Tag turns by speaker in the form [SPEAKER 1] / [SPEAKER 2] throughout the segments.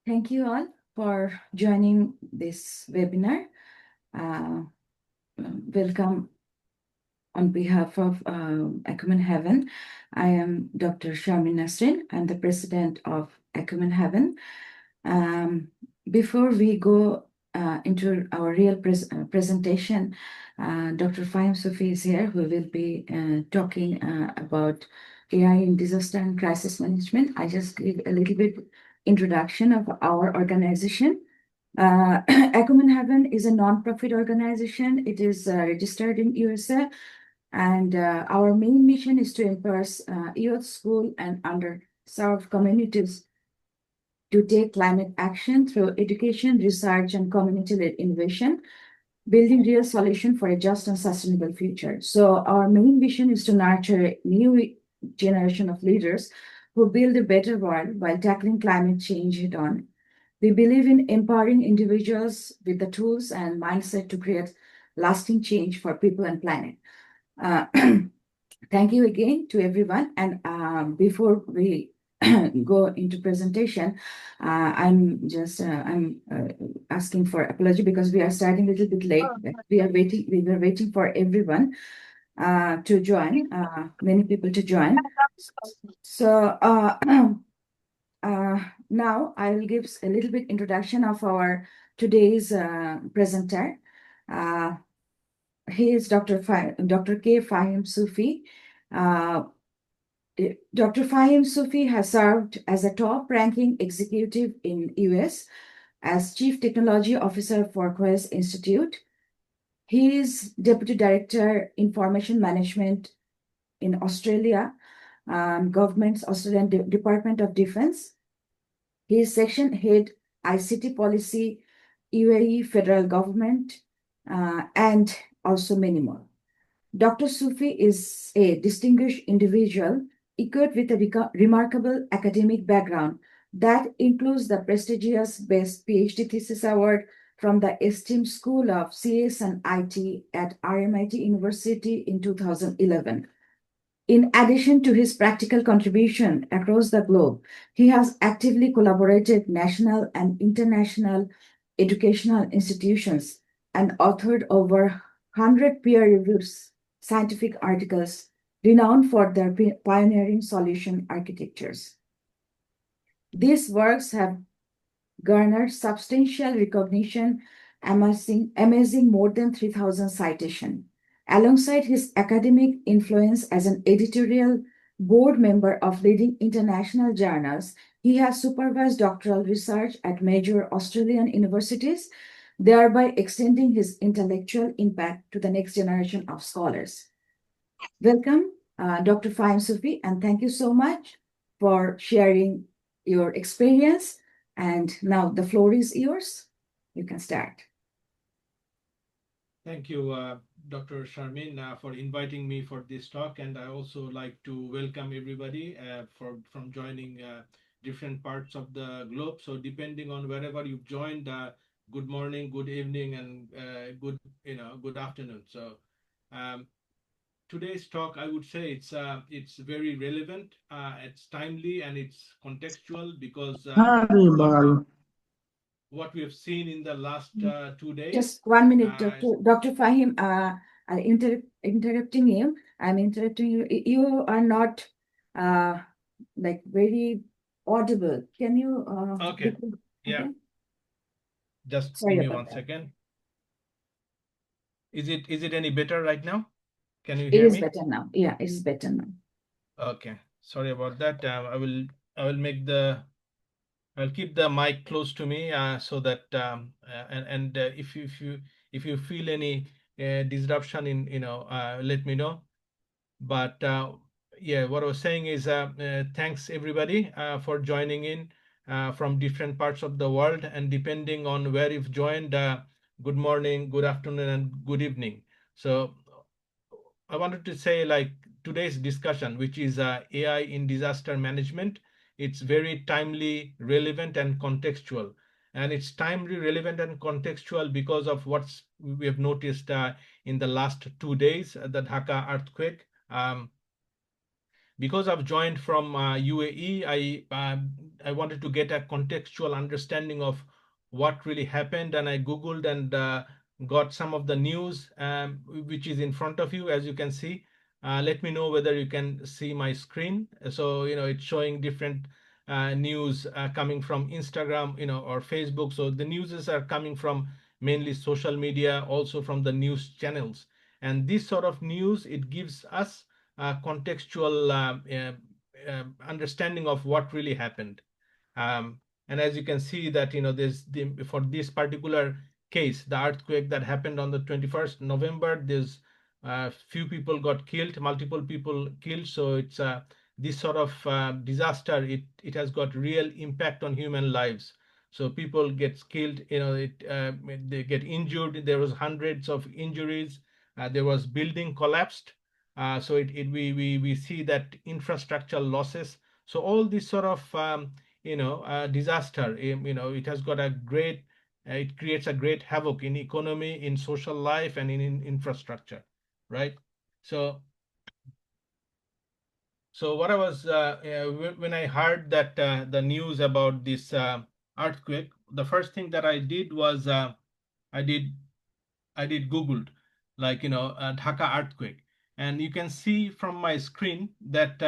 [SPEAKER 1] Thank you all for joining this webinar. Welcome on behalf of Acumen Heaven. I am Dr. Sharmin Nasrin. I'm the president of Acumen Heaven. Before we go into our real presentation, Dr. Fahim Sufi is here, who will be talking about AI in disaster and crisis management. I just give a little bit introduction of our organization. Acumen Heaven is a non-profit organization. It is registered in USA, and our main mission is to empower youth, school, and underserved communities to take climate action through education, research, and community-led innovation, building real solution for a just and sustainable future. So our main vision is to nurture a new generation of leaders who build a better world while tackling climate change head on. We believe in empowering individuals with the tools and mindset to create lasting change for people and planet. Uh, Thank you again to everyone. And before we go into presentation, I'm asking for apology because we are starting a little bit late. We were waiting for everyone to join, many people to join. So now I will give a little bit introduction of our today's presenter. He is Dr. K. Fahim Sufi. Dr. Fahim Sufi has served as a top-ranking executive in US as Chief Technology Officer for Quest Institute. He is Deputy Director, Information Management in Australia, Government's Australian Department of Defense. He is Section Head, ICT Policy, UAE Federal Government, and also many more. Dr. Sufi is a distinguished individual equipped with a remarkable academic background that includes the prestigious Best PhD Thesis Award from the esteemed School of CS and IT at RMIT University in 2011. In addition to his practical contribution across the globe, he has actively collaborated national and international educational institutions and authored over 100 peer-reviewed scientific articles renowned for their pioneering solution architectures. These works have garnered substantial recognition, amassing more than 3,000 citations. Alongside his academic influence as an editorial board member of leading international journals, he has supervised doctoral research at major Australian universities, thereby extending his intellectual impact to the next generation of scholars. Welcome, Dr. Fahim Sufi, and thank you so much for sharing your experience. And now the floor is yours. You can start.
[SPEAKER 2] Thank you, Dr. Sharmin, for inviting me for this talk. And I also like to welcome everybody from joining different parts of the globe. So depending on wherever you've joined, good morning, good evening, and good afternoon. So today's talk, I would say it's very relevant, it's timely, and it's contextual because what we have seen in the last 2 days.
[SPEAKER 1] Just 1 minute, Dr. Fahim, I'm interrupting you. I'm interrupting you. You are not like very audible. Can you?
[SPEAKER 2] Okay. Yeah.
[SPEAKER 1] Okay?
[SPEAKER 2] Just
[SPEAKER 1] Sorry
[SPEAKER 2] give me
[SPEAKER 1] about
[SPEAKER 2] 1
[SPEAKER 1] that.
[SPEAKER 2] second. Is it any better right now? Can you
[SPEAKER 1] It
[SPEAKER 2] hear
[SPEAKER 1] is
[SPEAKER 2] me?
[SPEAKER 1] better now. Yeah, it is better now.
[SPEAKER 2] Okay. Sorry about that. I'll keep the mic close to me so that if you feel any disruption in let me know. But yeah, what I was saying is thanks everybody for joining in from different parts of the world, and depending on where you've joined, good morning, good afternoon, and good evening. So I wanted to say, like, today's discussion, which is AI in disaster management, it's very timely, relevant, and contextual. And it's timely, relevant, and contextual because of what we have noticed in the last 2 days, the Dhaka earthquake. Because I've joined from UAE, I wanted to get a contextual understanding of what really happened, and I googled and got some of the news, which is in front of you, as you can see. Let me know whether you can see my screen. So it's showing different news coming from Instagram, or Facebook. So the newses are coming from mainly social media, also from the news channels. And this sort of news, it gives us contextual understanding of what really happened. um, and as you can see that for this particular case, the earthquake that happened on the 21st November, there's few people got killed, multiple people killed. So it's this sort of disaster, it has got real impact on human lives. So people get killed, they get injured. There was hundreds of injuries. There was building collapsed. So we see that infrastructure losses. So all this sort of disaster, it has got a great it creates a great havoc in economy, in social life, and in infrastructure, right? So so what I was when I heard that the news about this earthquake, the first thing that I did was I did I did Googled, like, Dhaka earthquake, and you can see from my screen that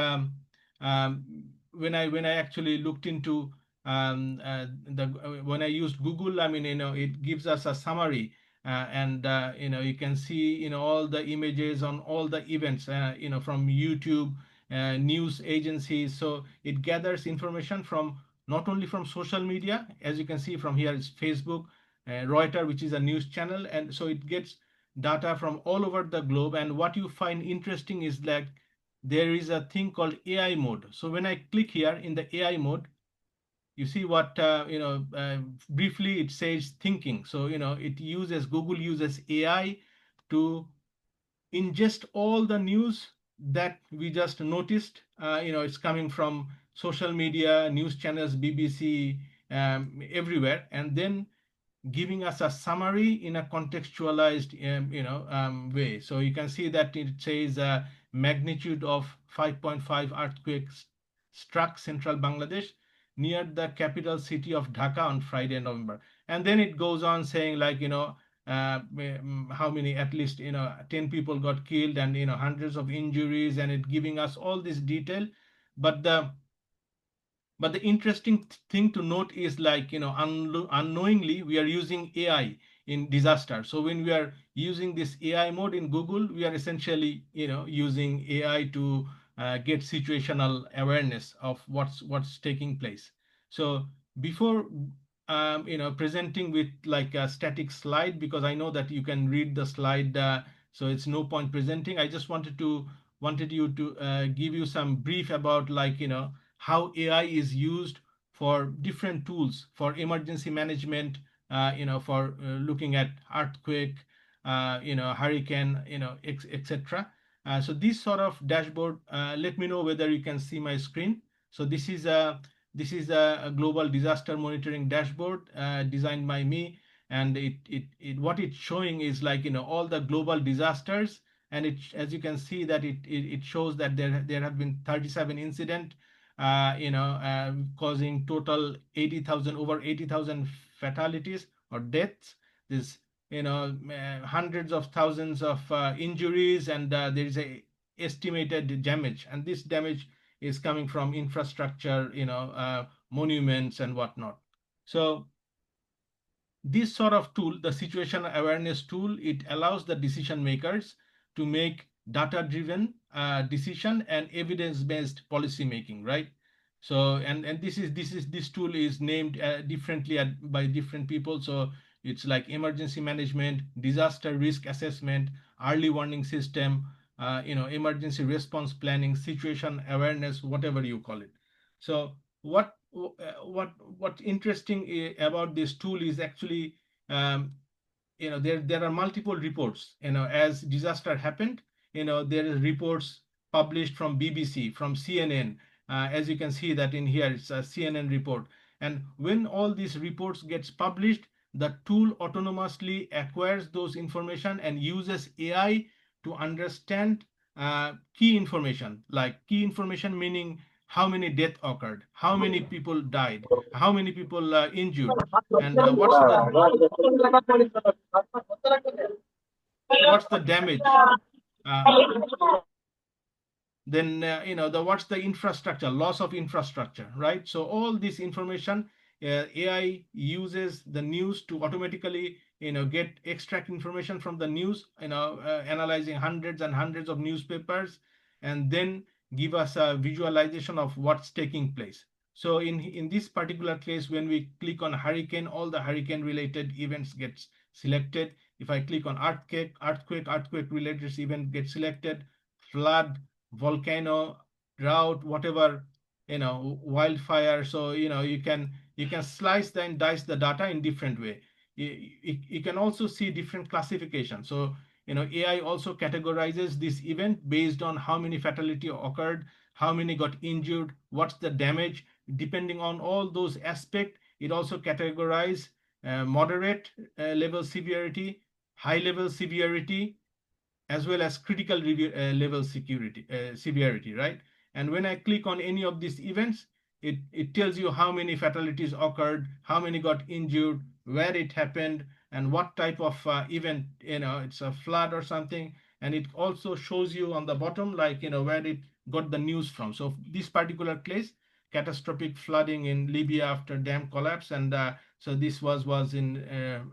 [SPEAKER 2] when I actually looked into the when I used Google, I mean, it gives us a summary, and you can see, all the images on all the events, from YouTube, news agencies. So it gathers information from not only from social media, as you can see from here is Facebook, Reuters, which is a news channel, and so it gets data from all over the globe. And what you find interesting is that there is a thing called AI mode. So when I click here in the AI mode, you see what briefly it says thinking. So Google uses AI to ingest all the news that we just noticed. It's coming from social media, news channels, BBC, everywhere, and then giving us a summary in a contextualized way. So you can see that it says magnitude of 5.5 earthquakes struck central Bangladesh near the capital city of Dhaka on Friday, November. And then it goes on saying, like, how many, at least 10 people got killed, and hundreds of injuries, and it giving us all this detail. But the but the interesting thing to note is, like, unknowingly we are using AI in disaster. So when we are using this AI mode in Google, we are essentially using AI to get situational awareness of what's taking place. So before presenting with like a static slide, because I know that you can read the slide, so it's no point presenting. I just wanted you to give you some brief about, like, how AI is used for different tools for emergency management, for looking at earthquake, hurricane, etc. So this sort of dashboard, let me know whether you can see my screen. So this is a global disaster monitoring dashboard designed by me, and what it's showing is, like, all the global disasters. And as you can see that it shows that there have been 37 incident, causing total 80,000, over 80,000 fatalities or deaths. There's hundreds of thousands of injuries, and there is a estimated damage, and this damage is coming from infrastructure, monuments and whatnot. So this sort of tool, the situation awareness tool, it allows the decision makers to make data driven decision and evidence based policy making, right? So and this tool is named differently by different people. So it's like emergency management, disaster risk assessment, early warning system, emergency response planning, situation awareness, whatever you call it. So what interesting about this tool is actually, um, there are multiple reports, as disaster happened. There is reports published from BBC, from CNN. As you can see that in here, it's a CNN report. And when all these reports gets published, the tool autonomously acquires those information and uses AI to understand key information, like key information meaning how many death occurred, how many people died, how many people injured, and what's the damage, uh, then the what's the infrastructure, loss of infrastructure, right? So all this information, AI uses the news to automatically get extract information from the news, analyzing hundreds and hundreds of newspapers, and then give us a visualization of what's taking place. So in this particular case, when we click on hurricane, all the hurricane related events gets selected. If I click on earthquake related event gets selected. Flood, volcano, drought, whatever, wildfire. So you can slice and dice the data in different way. You can also see different classification. So AI also categorizes this event based on how many fatality occurred, how many got injured, what's the damage. Depending on all those aspects, it also categorize moderate level severity, high level severity, as well as critical level severity, right? And when I click on any of these events, it tells you how many fatalities occurred, how many got injured, where it happened, and what type of event, it's a flood or something. And it also shows you on the bottom, like, where it got the news from. So this particular case, catastrophic flooding in Libya after dam collapse, and so this was in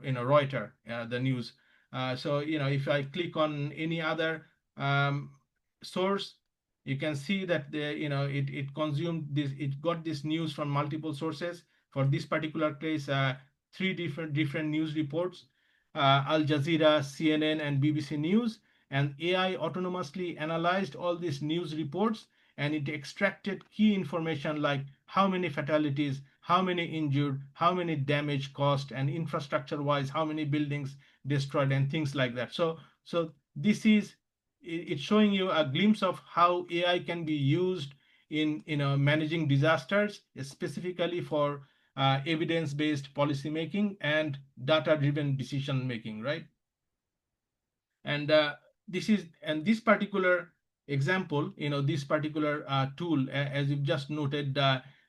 [SPEAKER 2] Reuters, the news. So if I click on any other um, source, you can see that it consumed this, it got this news from multiple sources. For this particular case, three different news reports, Al Jazeera, CNN, and BBC News. And AI autonomously analyzed all these news reports, and it extracted key information like how many fatalities, how many injured, how many damage caused, and infrastructure wise, how many buildings destroyed, and things like that. So this is, it's showing you a glimpse of how AI can be used in managing disasters, specifically for evidence based policy making and data driven decision making, right? And this particular example, this particular tool, as you've just noted,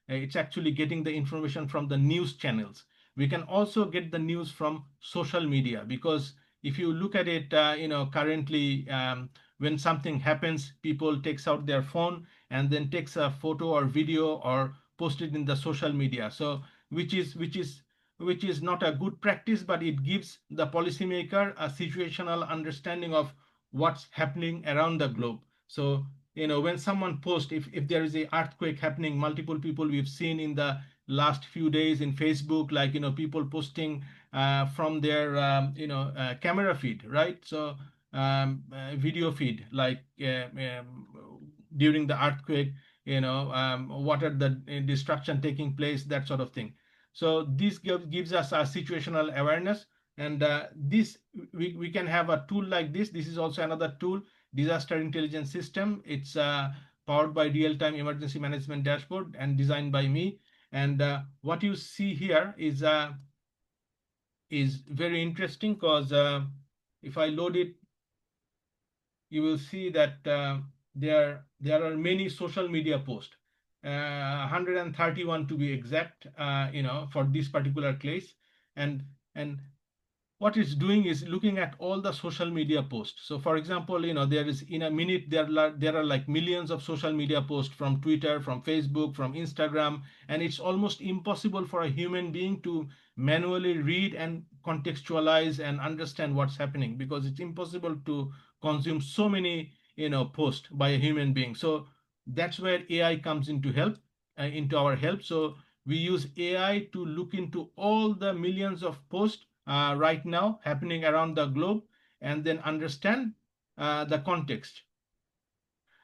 [SPEAKER 2] it's actually getting the information from the news channels. We can also get the news from social media, because if you look at it, currently, when something happens, people takes out their phone and then takes a photo or video or post it in the social media. So which is not a good practice, but it gives the policymaker a situational understanding of what's happening around the globe. So when someone posts, if there is a earthquake happening, multiple people we've seen in the last few days in Facebook, like people posting from their camera feed, right? So video feed, like during the earthquake, what are the destruction taking place, that sort of thing. So this gives us a situational awareness. And this, we can have a tool like this. This is also another tool, disaster intelligence system. It's powered by real-time emergency management dashboard and designed by me. And what you see here is very interesting, because if I load it, you will see that there are many social media posts, 131 to be exact, for this particular case. And what it's doing is looking at all the social media posts. So for example, there is, in a minute, there are like millions of social media posts from Twitter, from Facebook, from Instagram. And it's almost impossible for a human being to manually read and contextualize and understand what's happening, because it's impossible to consume so many posts by a human being. So that's where AI comes into our help. So we use AI to look into all the millions of posts right now happening around the globe, and then understand the context.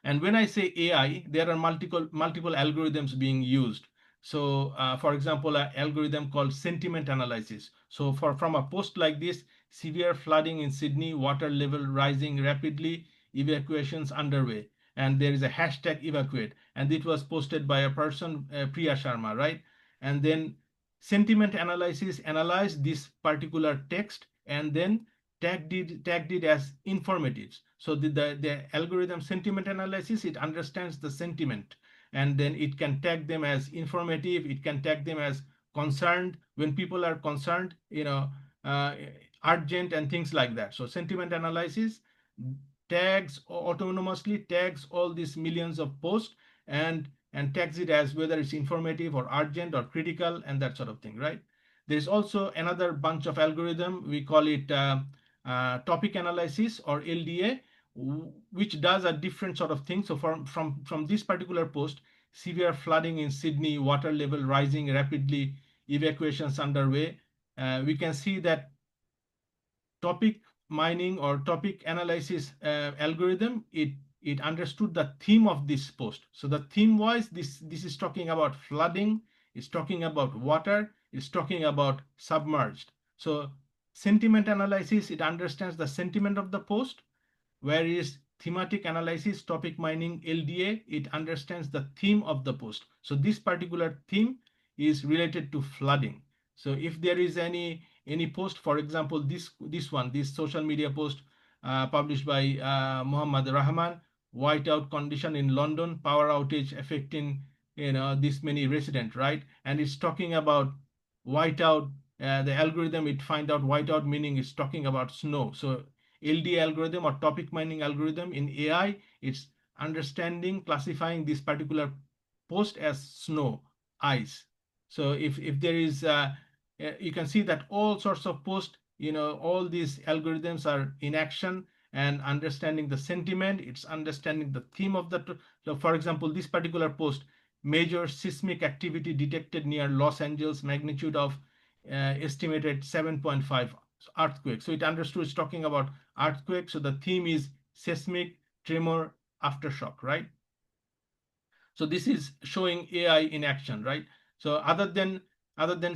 [SPEAKER 2] And when I say AI, there are multiple algorithms being used. So, for example, an algorithm called sentiment analysis. So, from a post like this, severe flooding in Sydney, water level rising rapidly, evacuations underway, and there is a hashtag evacuate, and it was posted by a person, Priya Sharma, right? And then sentiment analysis analyzed this particular text, and then tagged it as informative. So the algorithm sentiment analysis, it understands the sentiment, and then it can tag them as informative, it can tag them as concerned when people are concerned, uh, urgent and things like that. So sentiment analysis tags autonomously tags all these millions of posts, and tags it as whether it's informative or urgent or critical and that sort of thing, right? There's also another bunch of algorithm, we call it topic analysis or LDA, which does a different sort of thing. So from this particular post, severe flooding in Sydney, water level rising rapidly, evacuations underway, we can see that topic mining or topic analysis algorithm, it understood the theme of this post. So the theme was this is talking about flooding, it's talking about water, it's talking about submerged. So sentiment analysis, it understands the sentiment of the post, whereas thematic analysis, topic mining, LDA, it understands the theme of the post. So this particular theme is related to flooding. So if there is any post, for example, this social media post published by Muhammad Rahman, whiteout condition in London, power outage affecting this many residents, right? And it's talking about whiteout. The algorithm, it find out whiteout meaning is talking about snow. So LD algorithm or topic mining algorithm in AI, it's understanding, classifying this particular post as snow, ice. So if there is, you can see that all sorts of posts, all these algorithms are in action and understanding the sentiment. It's understanding the theme of the. So, for example, this particular post, major seismic activity detected near Los Angeles, magnitude of estimated 7.5 earthquake. So it understood it's talking about earthquake. So the theme is seismic tremor aftershock, right? So this is showing AI in action, right? So other than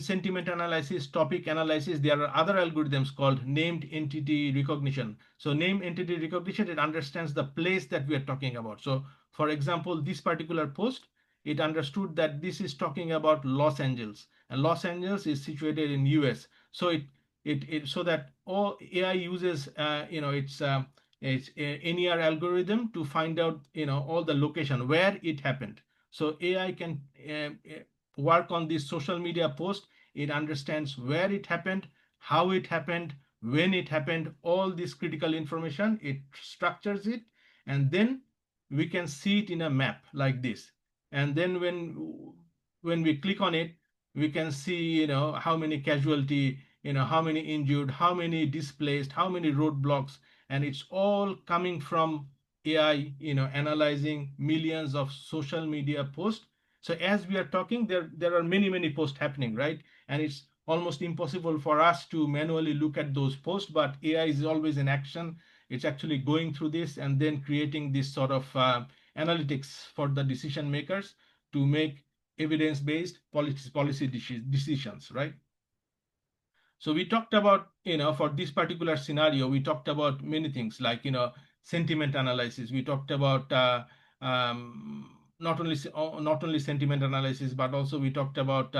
[SPEAKER 2] sentiment analysis, topic analysis, there are other algorithms called named entity recognition. So named entity recognition, it understands the place that we are talking about. So for example, this particular post, it understood that this is talking about Los Angeles, and Los Angeles is situated in US. So it so that all AI uses it's a NER algorithm to find out all the location where it happened. So AI can work on this social media post. It understands where it happened, how it happened, when it happened, all this critical information. It structures it, and then we can see it in a map like this. And then when we click on it, we can see how many casualty, how many injured, how many displaced, how many roadblocks, and it's all coming from AI, analyzing millions of social media posts. So as we are talking, there are many posts happening, right? And it's almost impossible for us to manually look at those posts, but AI is always in action. It's actually going through this and then creating this sort of analytics for the decision makers to make evidence-based policy decisions, right? So we talked about, for this particular scenario, we talked about many things like, sentiment analysis. We talked about not only sentiment analysis, but also we talked about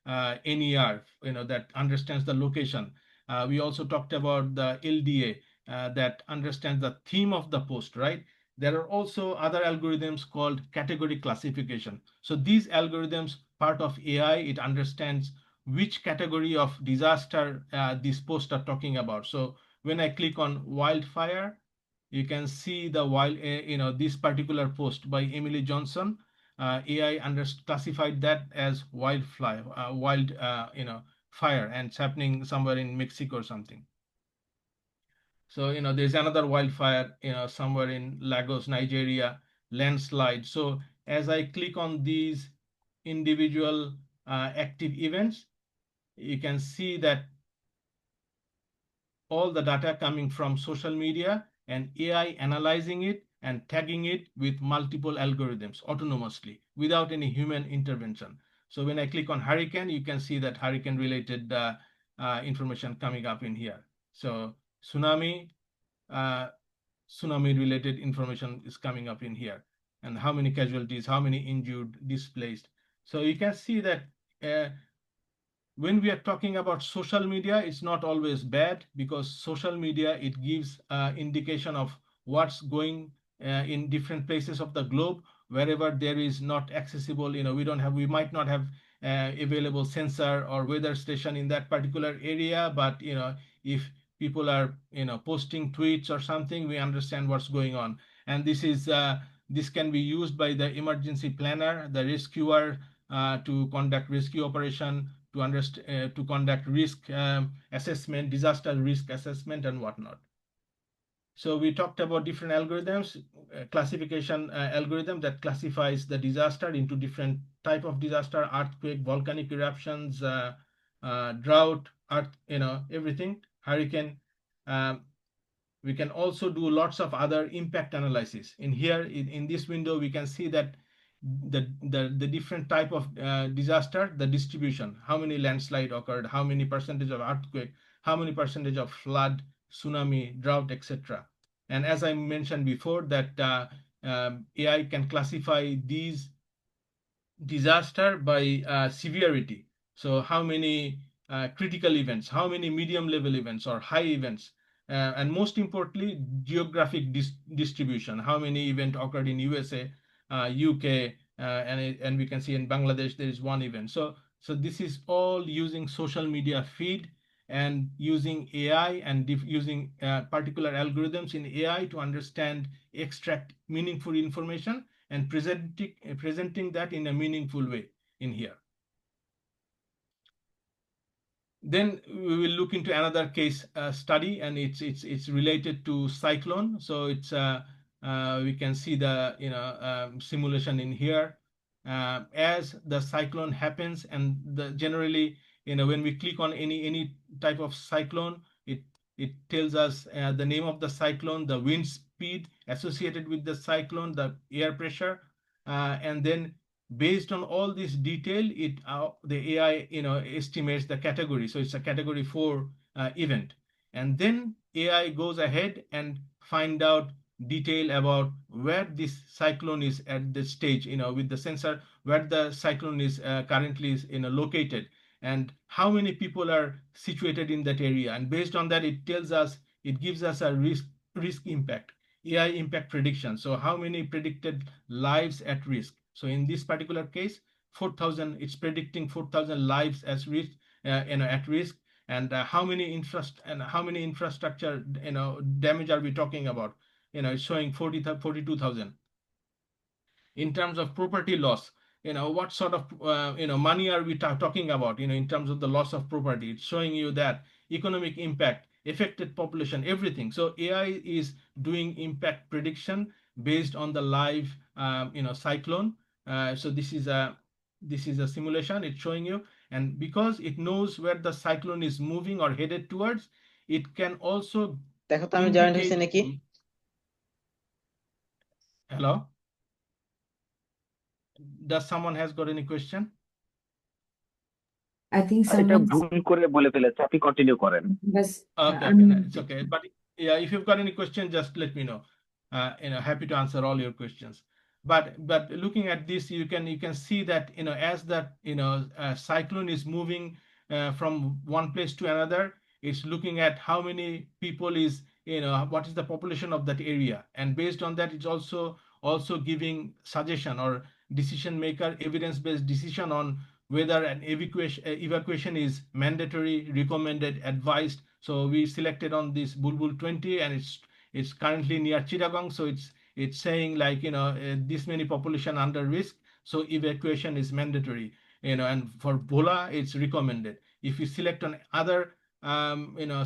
[SPEAKER 2] NER, that understands the location. We also talked about the LDA that understands the theme of the post, right? There are also other algorithms called category classification. So these algorithms, part of AI, it understands which category of disaster these posts are talking about. So when I click on wildfire, you can see the this particular post by Emily Johnson. AI classified that as wildfire, fire, and it's happening somewhere in Mexico or something. So there's another wildfire, somewhere in Lagos, Nigeria, landslide. So as I click on these individual active events, you can see that all the data coming from social media and AI analyzing it and tagging it with multiple algorithms autonomously without any human intervention. So when I click on hurricane, you can see that hurricane related information coming up in here. So tsunami, uh, tsunami related information is coming up in here, and how many casualties, how many injured, displaced. So you can see that when we are talking about social media, it's not always bad, because social media, it gives indication of what's going in different places of the globe, wherever there is not accessible, we might not have available sensor or weather station in that particular area, but if people are posting tweets or something, we understand what's going on. And this can be used by the emergency planner, the rescuer, to conduct rescue operation, to conduct risk assessment, disaster risk assessment, and whatnot. So we talked about different algorithms, classification algorithm that classifies the disaster into different type of disaster: earthquake, volcanic eruptions, drought, everything, hurricane. Um, we can also do lots of other impact analysis. In here, in this window, we can see that the different type of disaster, the distribution, how many landslide occurred, how many percentage of earthquake, how many percentage of flood, tsunami, drought, etc. And as I mentioned before, that AI can classify these disaster by severity. So how many critical events, how many medium level events or high events, and most importantly, geographic distribution, how many event occurred in USA, UK, and we can see in Bangladesh there is one event. So this is all using social media feed and using AI and using particular algorithms in AI to understand, extract meaningful information and presenting that in a meaningful way in here. Then we will look into another case study, and it's related to cyclone. So we can see the simulation in here. As the cyclone happens, and generally when we click on any type of cyclone, it tells us the name of the cyclone, the wind speed associated with the cyclone, the air pressure, and then based on all this detail, the AI estimates the category. So it's a category 4 event, and then AI goes ahead and find out detail about where this cyclone is at the stage, with the sensor, where the cyclone is currently located, and how many people are situated in that area. And based on that, it gives us a risk impact, AI impact prediction. So how many predicted lives at risk. So in this particular case, 4,000, it's predicting 4,000 lives as risk, at risk. And how many infrastructure damage are we talking about? It's showing 42,000. In terms of property loss, what sort of money are we talking about, in terms of the loss of property? It's showing you that economic impact, affected population, everything. So AI is doing impact prediction based on the live cyclone. So this is a simulation it's showing you, and because it knows where the cyclone is moving or headed towards, it can also
[SPEAKER 3] দেখো তো আমি joint হয়েছে
[SPEAKER 2] indicate.
[SPEAKER 3] নাকি?
[SPEAKER 2] Hello, does someone has got any question?
[SPEAKER 1] I think
[SPEAKER 4] এটা
[SPEAKER 1] someone
[SPEAKER 4] ভুল করে বলে ফেলেছে, আপনি কন্টিনিউ করেন।
[SPEAKER 1] was
[SPEAKER 2] Okay, okay, no, it's okay. But yeah, if you've got any question, just let me know. Happy to answer all your questions. But looking at this, you can see that as that cyclone is moving from one place to another, it's looking at how many people is what is the population of that area, and based on that, it's also giving suggestion or decision maker evidence-based decision on whether an evacuation is mandatory, recommended, advised. So we selected on this Bulbul 20, and it's currently near Chittagong. So it's saying like this many population under risk, so evacuation is mandatory. And for Bola, it's recommended. If you select on other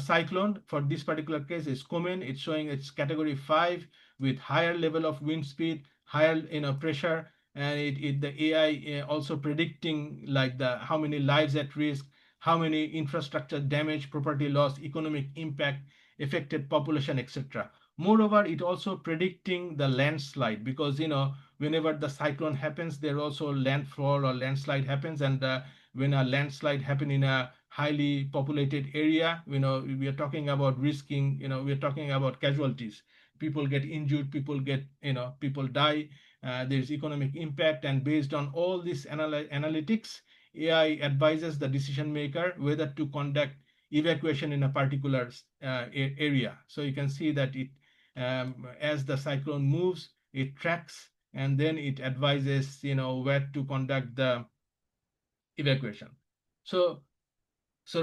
[SPEAKER 2] cyclone, for this particular case is Komen, it's showing it's category 5 with higher level of wind speed, higher pressure, and the AI also predicting like how many lives at risk, how many infrastructure damage, property loss, economic impact, affected population, etc. Moreover, it also predicting the landslide, because whenever the cyclone happens, there also landfall or landslide happens. And when a landslide happen in a highly populated area, we are talking about risking, we are talking about casualties. People get injured, people die, there's economic impact. And based on all this analytics, AI advises the decision maker whether to conduct evacuation in a particular area. So you can see that as the cyclone moves, it tracks and then it advises, where to conduct the evacuation. So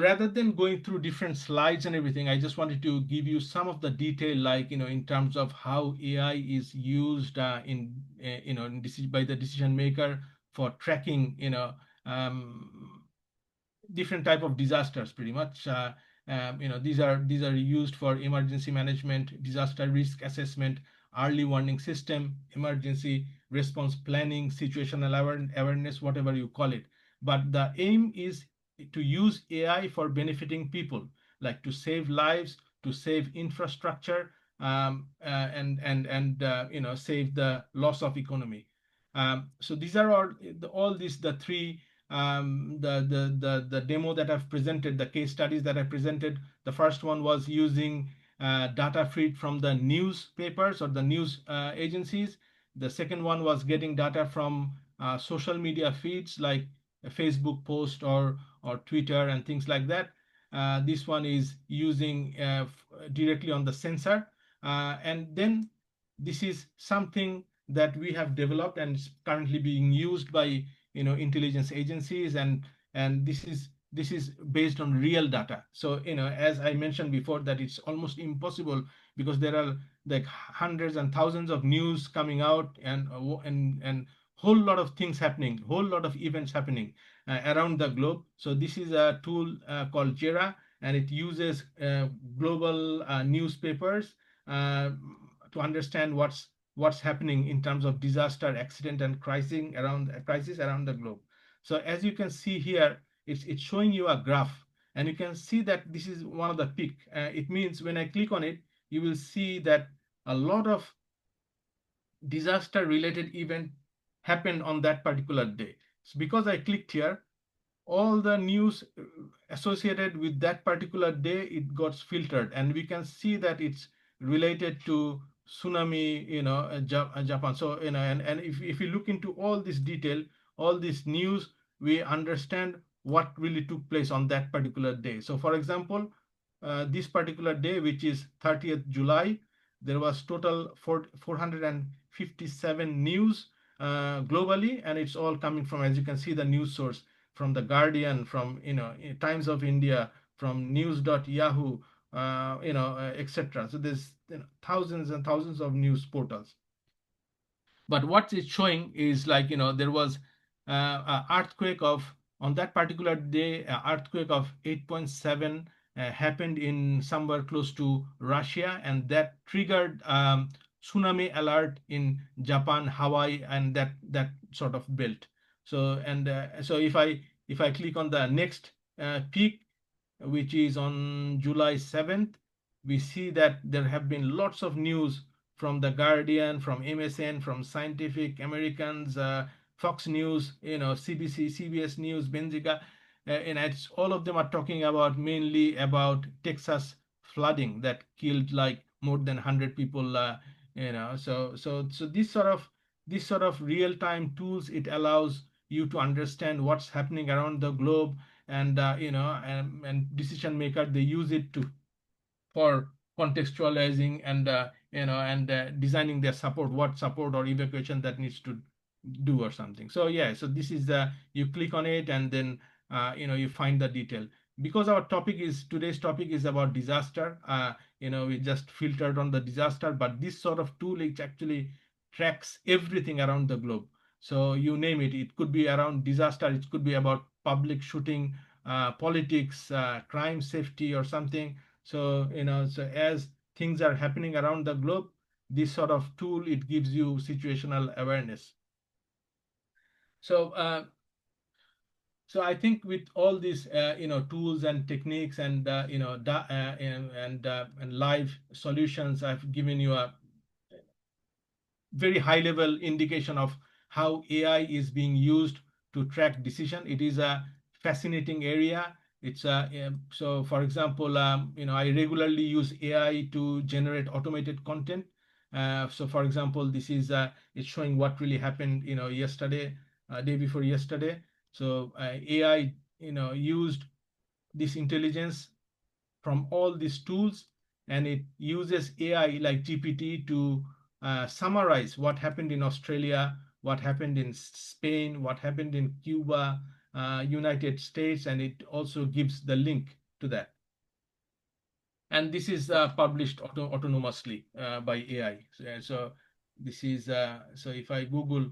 [SPEAKER 2] rather than going through different slides and everything, I just wanted to give you some of the detail, like, in terms of how AI is used by the decision maker for tracking, um, different type of disasters, pretty much. These are used for emergency management, disaster risk assessment, early warning system, emergency response planning, situational awareness, whatever you call it. But the aim is to use AI for benefiting people, like to save lives, to save infrastructure, and save the loss of economy. So these are all these the three, the demo that I've presented, the case studies that I presented. The first one was using data feed from the newspapers or the news agencies. The second one was getting data from social media feeds like a Facebook post or Twitter and things like that. This one is using directly on the sensor, and then this is something that we have developed and is currently being used by intelligence agencies, and this is based on real data. So as I mentioned before, that it's almost impossible because there are like hundreds and thousands of news coming out, and whole lot of things happening, whole lot of events happening around the globe. So this is a tool called Jera, and it uses global newspapers uh, to understand what's happening in terms of disaster, accident, and crisis around the globe. So as you can see here, it's showing you a graph, and you can see that this is one of the peak. It means when I click on it, you will see that a lot of disaster related event happened on that particular day. So because I clicked here, all the news associated with that particular day, it got filtered, and we can see that it's related to tsunami, Japan. So and if you look into all this detail, all this news, we understand what really took place on that particular day. So for example, this particular day, which is 30th July, there was total 457 news globally, and it's all coming from, as you can see, the news source from the Guardian, from Times of India, from news.yahoo, etc. So there's thousands and thousands of news portals. But what it's showing is, like, there was an earthquake of, on that particular day, an earthquake of 8.7 happened in somewhere close to Russia, and that triggered tsunami alert in Japan, Hawaii, and that sort of belt. So so if I click on the next peak, which is on July 7th, we see that there have been lots of news from the Guardian, from MSN, from Scientific Americans, Fox News, CBC, CBS News, Benziga, and it's all of them are talking about, mainly about Texas flooding that killed like more than 100 people. So this sort of real-time tools, it allows you to understand what's happening around the globe, and decision maker, they use it to for contextualizing and designing their support, what support or evacuation that needs to do or something. So yeah, so this is the, you click on it, and then you find the detail. Because our today's topic is about disaster, we just filtered on the disaster, but this sort of tool, it actually tracks everything around the globe. So you name it, it could be around disaster, it could be about public shooting, politics, crime, safety, or something. So so as things are happening around the globe, this sort of tool, it gives you situational awareness. So I think with all these tools and techniques and and live solutions, I've given you a very high level indication of how AI is being used to track decision. It is a fascinating area. It's so, for example, I regularly use AI to generate automated content. So for example, this is it's showing what really happened yesterday, day before yesterday. So AI used this intelligence from all these tools, and it uses AI like GPT to summarize what happened in Australia, what happened in Spain, what happened in Cuba, United States, and it also gives the link to that. And this is published autonomously by AI. So this is so if I Google,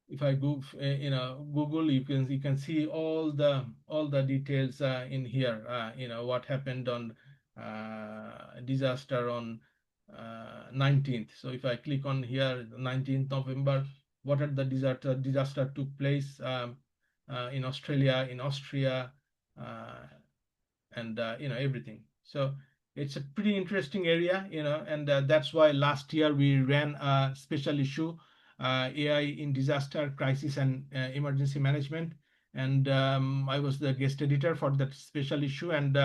[SPEAKER 2] if I go, Google, you can see all the details in here. What happened on disaster on 19th. So if I click on here, 19th November, what are the disaster took place in Australia, in Austria, and everything. So it's a pretty interesting area, and that's why last year we ran a special issue, AI in disaster, crisis, and emergency management. And I was the guest editor for that special issue, and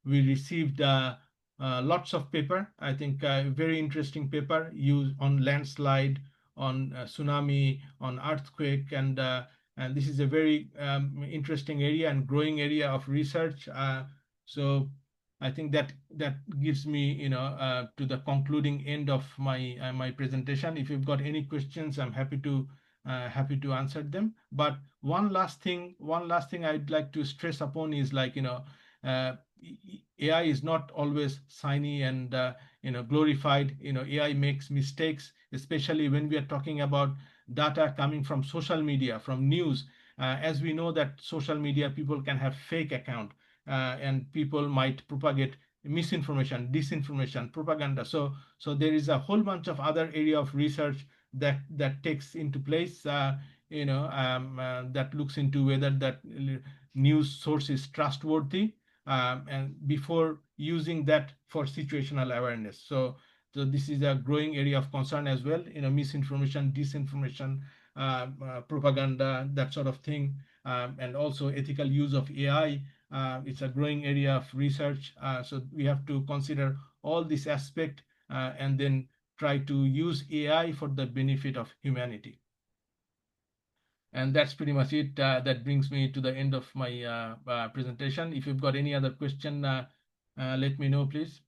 [SPEAKER 2] we received lots of paper. I think very interesting paper used on landslide, on tsunami, on earthquake, and this is a very interesting area and growing area of research. So I think that gives me, to the concluding end of my presentation. If you've got any questions, I'm happy to answer them. But one last thing I'd like to stress upon is, like, AI is not always shiny and glorified. AI makes mistakes, especially when we are talking about data coming from social media, from news. As we know that social media, people can have fake account, and people might propagate misinformation, disinformation, propaganda. So there is a whole bunch of other area of research that takes into place, that looks into whether that news source is trustworthy, and before using that for situational awareness. So this is a growing area of concern as well. Misinformation, disinformation, propaganda, that sort of thing, and also ethical use of AI. It's a growing area of research. So we have to consider all this aspect, and then try to use AI for the benefit of humanity. And that's pretty much it. That brings me to the end of my presentation. If you've got any other question, let me know, please.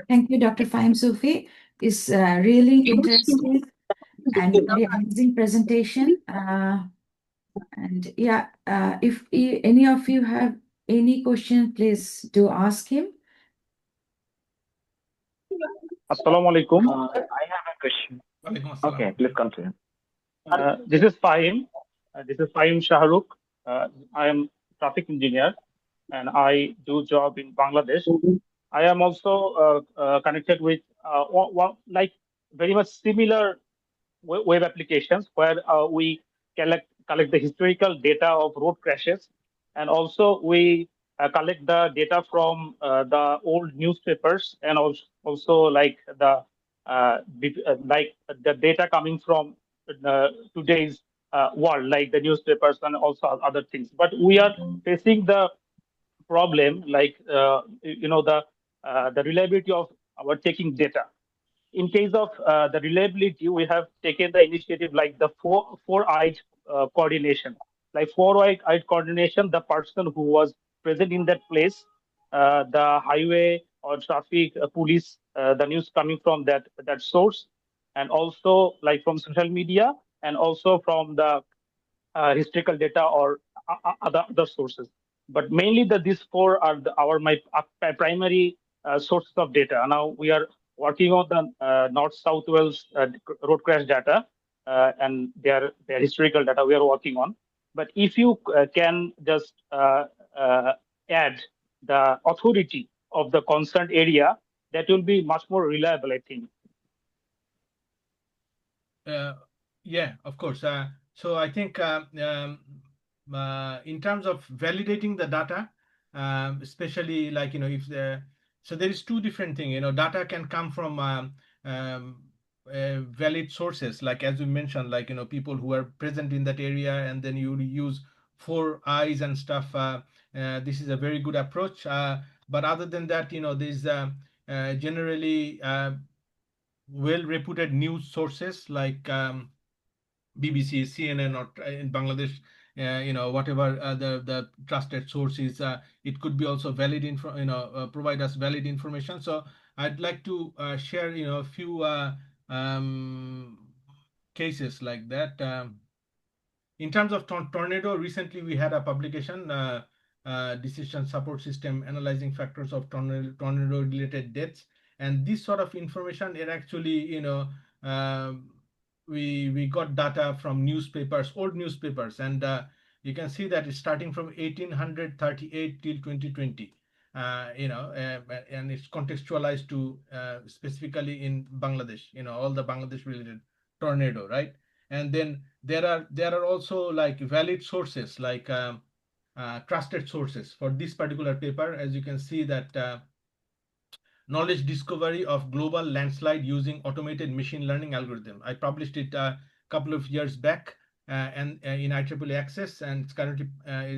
[SPEAKER 1] Thank you, Dr. Fahim Sufi. It's really interesting and very amazing presentation. And yeah, if any of you have any question, please do ask him.
[SPEAKER 4] Assalamu alaikum.
[SPEAKER 3] I have a question.
[SPEAKER 2] Walaikum assalam.
[SPEAKER 4] Okay, please continue.
[SPEAKER 3] This is Fahim. This is Fahim Shahrukh. I am traffic engineer, and I do job in Bangladesh. I am also connected with like very much similar web applications where we collect the historical data of road crashes, and also we collect the data from the old newspapers, and also like the data coming from today's world, like the newspapers and also other things. But we are facing the problem, like the reliability of our taking data. In case of the reliability, we have taken the initiative like the four-eyed coordination. Like four-eyed coordination, the person who was present in that place, the highway or traffic police, the news coming from that source, and also like from social media, and also from the historical data or other sources. But mainly these four are my primary sources of data. Now we are working on the North-South Wales road crash data and their historical data we are working on. But if you can just add the authority of the concerned area, that will be much more reliable, I think.
[SPEAKER 2] Yeah, of course. So I think in terms of validating the data, especially like, if so there is two different things. Data can come from valid sources, like as we mentioned, like, people who are present in that area, and then you use four eyes and stuff. This is a very good approach. But other than that, there's generally well-reputed news sources like BBC, CNN, or in Bangladesh, whatever the trusted source is, it could be also valid info, provide us valid information. So I'd like to share, a few cases like that. In terms of tornado, recently we had a publication, decision support system analyzing factors of tornado related deaths, and this sort of information, it actually, we got data from newspapers, old newspapers, and you can see that it's starting from 1838 till 2020. And it's contextualized to specifically in Bangladesh, all the Bangladesh related tornado, right? And then there are also like valid sources, like trusted sources for this particular paper. As you can see that knowledge discovery of global landslide using automated machine learning algorithm. I published it a couple of years back, and in IEEE Access, and it's currently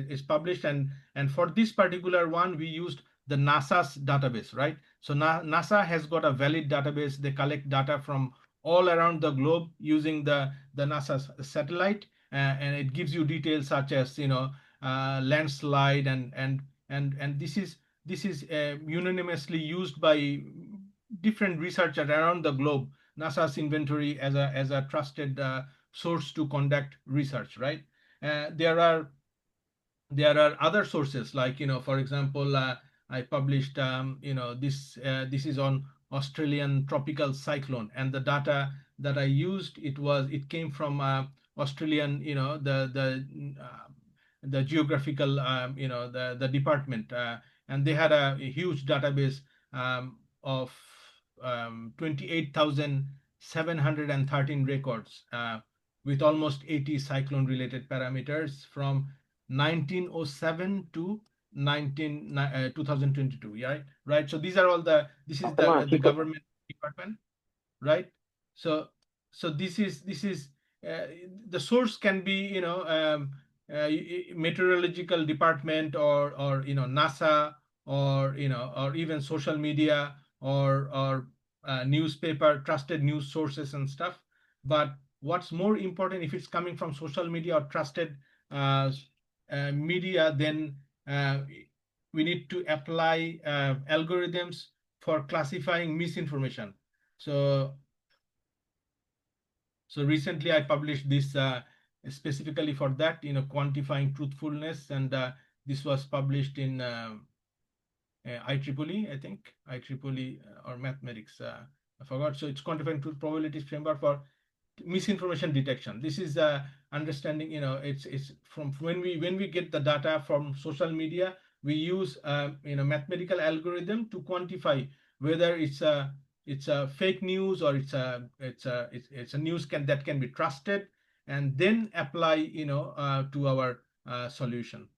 [SPEAKER 2] is published. And for this particular one, we used the NASA's database, right? So NASA has got a valid database. They collect data from all around the globe using the NASA satellite, and it gives you details such as landslide, and this is unanimously used by different researchers around the globe. NASA's inventory as a trusted source to conduct research, right? There are other sources, like for example, I published this is on Australian tropical cyclone, and the data that I used, it came from Australian, the geographical, the department, and they had a huge database of 28,713 records, with almost 80 cyclone related parameters from 1907 to 2022. Right. So these are all this is the government department, right? So this is the source can be meteorological department, or NASA, or or even social media, or newspaper, trusted news sources and stuff. But what's more important, if it's coming from social media or trusted media, then we need to apply algorithms for classifying misinformation. So recently I published this specifically for that, quantifying truthfulness, and this was published in IEEE, I think, IEEE or mathematics, I forgot. So it's quantifying truth probabilities framework for misinformation detection. This is understanding, it's from when we get the data from social media, we use mathematical algorithm to quantify whether it's a fake news, or it's a news that can be trusted, and then apply to our solution.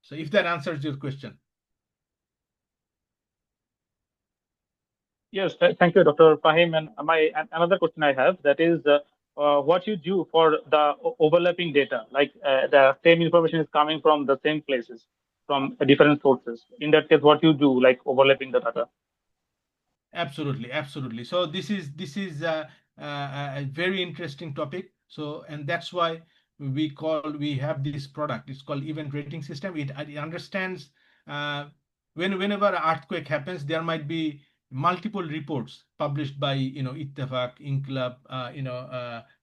[SPEAKER 2] So if that answers your question.
[SPEAKER 3] Yes, thank you, Dr. Fahim. And another question I have, that is what you do for the overlapping data, like the same information is coming from the same places, from different sources. In that case, what you do, like overlapping the data?
[SPEAKER 2] Absolutely. So this is a very interesting topic. So, and that's why we have this product. It's called event rating system. It understands whenever an earthquake happens, there might be multiple reports published by Ittefaq, Inqilab,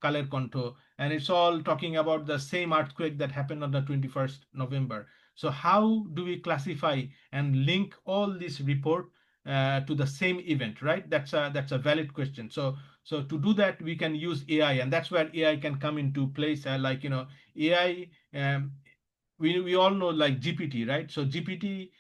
[SPEAKER 2] Kaler Konto, and it's all talking about the same earthquake that happened on the 21st November. So how do we classify and link all this report to the same event, right? That's a valid question. So to do that, we can use AI, and that's where AI can come into place. Like AI, we all know, like GPT, right? So GPT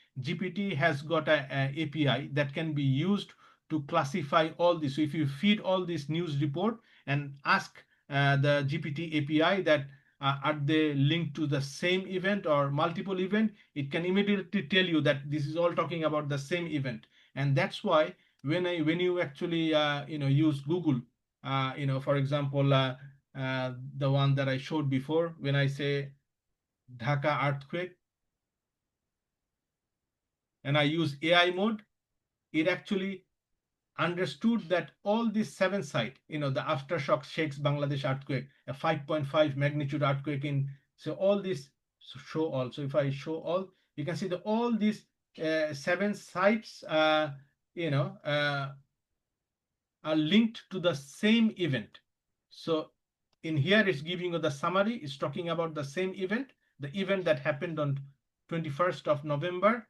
[SPEAKER 2] has got a API that can be used to classify all this. So if you feed all this news report and ask the GPT API that are they linked to the same event or multiple event, it can immediately tell you that this is all talking about the same event. And that's why when you actually use Google, for example, the one that I showed before, when I say Dhaka earthquake and I use AI mode, it actually understood that all these 7 sites, the aftershock shakes Bangladesh earthquake, a 5.5 magnitude earthquake so all these show all. So if I show all, you can see that all these 7 sites, are linked to the same event. So in here it's giving you the summary. It's talking about the same event, the event that happened on 21st of November,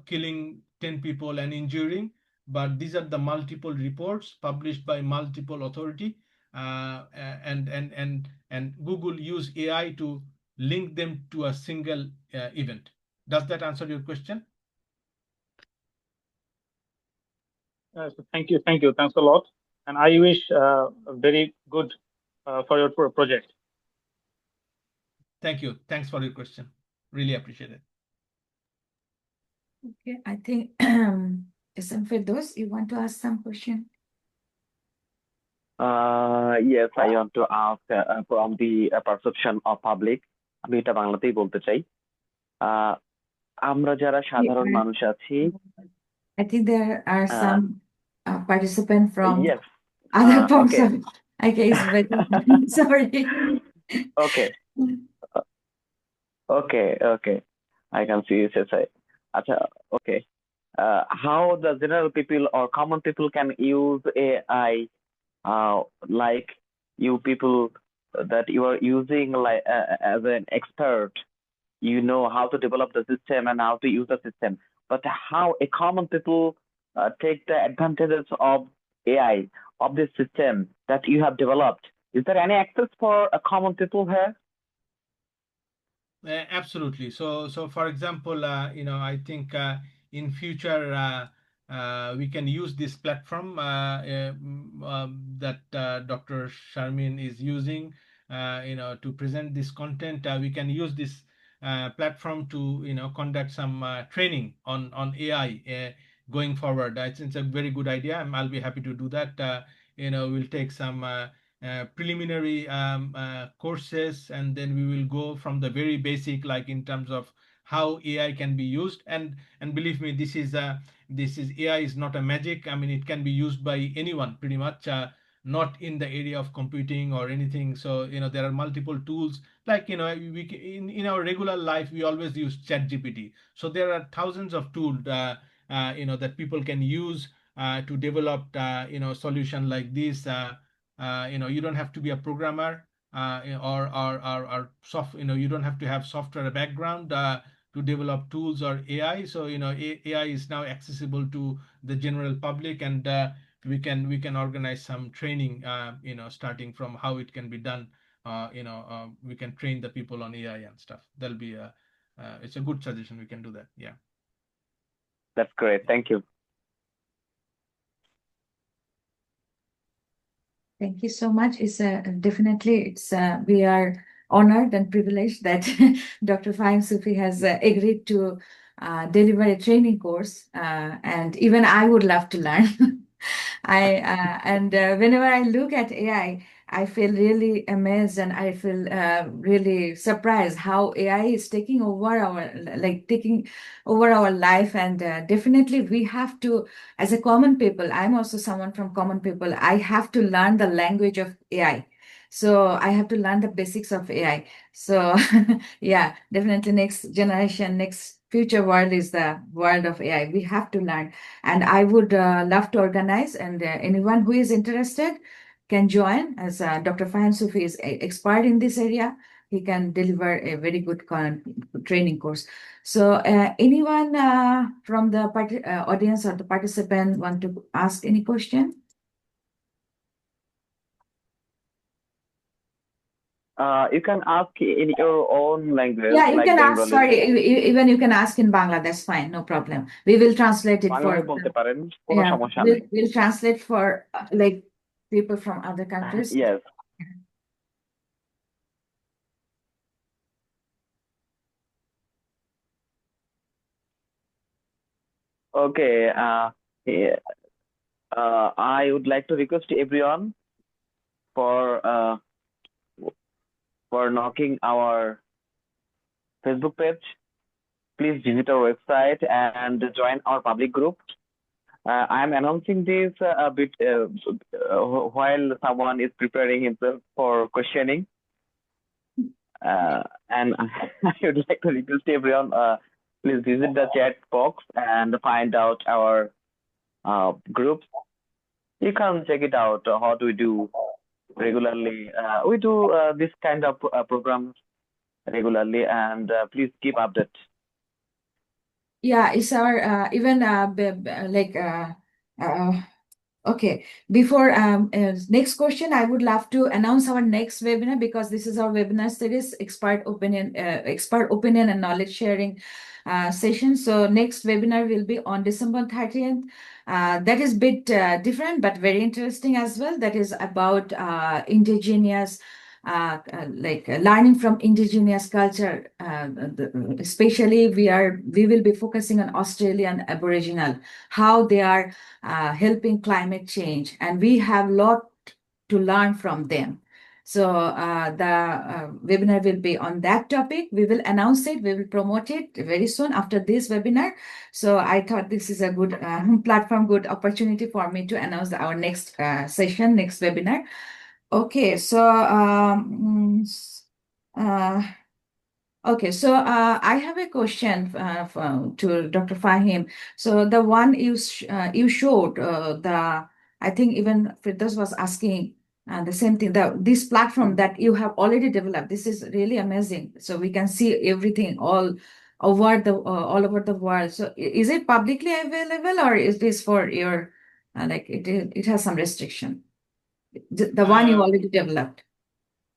[SPEAKER 2] killing 10 people and injuring. But these are the multiple reports published by multiple authority, and Google use AI to link them to a single event. Does that answer your question?
[SPEAKER 3] So thank you. Thanks a lot. And I wish very good for your project.
[SPEAKER 2] Thank you. Thanks for your question. Really appreciate it.
[SPEAKER 1] Okay, I think Isam Firdaus, you want to ask some question?
[SPEAKER 5] Yes, I want to ask from the perception of public. আমি এটা বাংলাতেই বলতে চাই। আমরা যারা সাধারণ মানুষ আছি,
[SPEAKER 1] I think there are some participants from
[SPEAKER 5] yes,
[SPEAKER 1] other parts
[SPEAKER 5] okay.
[SPEAKER 1] of okay, it's better. Sorry.
[SPEAKER 5] Okay, okay. I can see it. Acha, okay. How the general people or common people can use AI, like you people that you are using like as an expert, you know how to develop the system and how to use the system. But how a common people take the advantages of AI, of this system that you have developed? Is there any access for a common people here?
[SPEAKER 2] Absolutely. So for example, I think in future we can use this platform that Dr. Sharmin is using, to present this content. We can use this platform to, conduct some training on AI going forward. I think it's a very good idea. I'll be happy to do that. We'll take some preliminary courses, and then we will go from the very basic, like in terms of how AI can be used. And believe me, this is AI is not a magic. I mean, it can be used by anyone pretty much, not in the area of computing or anything. So there are multiple tools, like in our regular life we always use ChatGPT. So there are thousands of tools that people can use to develop solution like this. You don't have to be a programmer, or you don't have to have software background to develop tools or AI. So AI is now accessible to the general public, and we can organize some training, starting from how it can be done. We can train the people on AI and stuff. That'll be it's a good suggestion. We can do that. Yeah.
[SPEAKER 5] That's great. Thank you.
[SPEAKER 1] Thank you so much. It's definitely we are honored and privileged that Dr. Fahim Sufi has agreed to deliver a training course, and even I would love to learn. Whenever I look at AI, I feel really amazed, and I feel really surprised how AI is taking over our life. And definitely we have to, as a common people, I'm also someone from common people, I have to learn the language of AI. So I have to learn the basics of AI. So yeah, definitely next generation, next future world is the world of AI. We have to learn. And I would love to organize, and anyone who is interested can join, as Dr. Fahim Sufi is expert in this area. He can deliver a very good training course. So anyone from the audience or the participant want to ask any question?
[SPEAKER 5] You can ask in your own language.
[SPEAKER 1] Yeah, you
[SPEAKER 5] like
[SPEAKER 1] can ask.
[SPEAKER 5] Bengali.
[SPEAKER 1] Sorry, even you can ask in Bangla. That's fine, no problem. We will translate it for.
[SPEAKER 5] বলতে পারেন, কোনো
[SPEAKER 1] Yeah,
[SPEAKER 5] সমস্যা নেই।
[SPEAKER 1] we'll translate for like people from other countries.
[SPEAKER 5] Yes. Okay. Yeah. I would like to request everyone for knocking our Facebook page. Please visit our website and join our public group. I'm announcing this a bit while someone is preparing himself for questioning. And I would like to request everyone, please visit the chat box and find out our groups. You can check it out. What we do regularly. We do this kind of programs regularly, and please keep update.
[SPEAKER 1] Yeah, it's our even like okay. Before next question, I would love to announce our next webinar because this is our webinar series, expert opinion and knowledge sharing session. So next webinar will be on December 30th. That is a bit different, but very interesting as well. That is about indigenous learning from indigenous culture. Especially we will be focusing on Australian Aboriginal, how they are helping climate change, and we have a lot to learn from them. So the webinar will be on that topic. We will announce it. We will promote it very soon after this webinar. So I thought this is a good platform, good opportunity for me to announce our next session, next webinar. Okay, so okay, so I have a question to Dr. Fahim. So the one you showed, I think even Firdaus was asking the same thing. This platform that you have already developed, this is really amazing. So we can see everything all over the world. So is it publicly available, or is this for your it has some restriction? The one you already developed.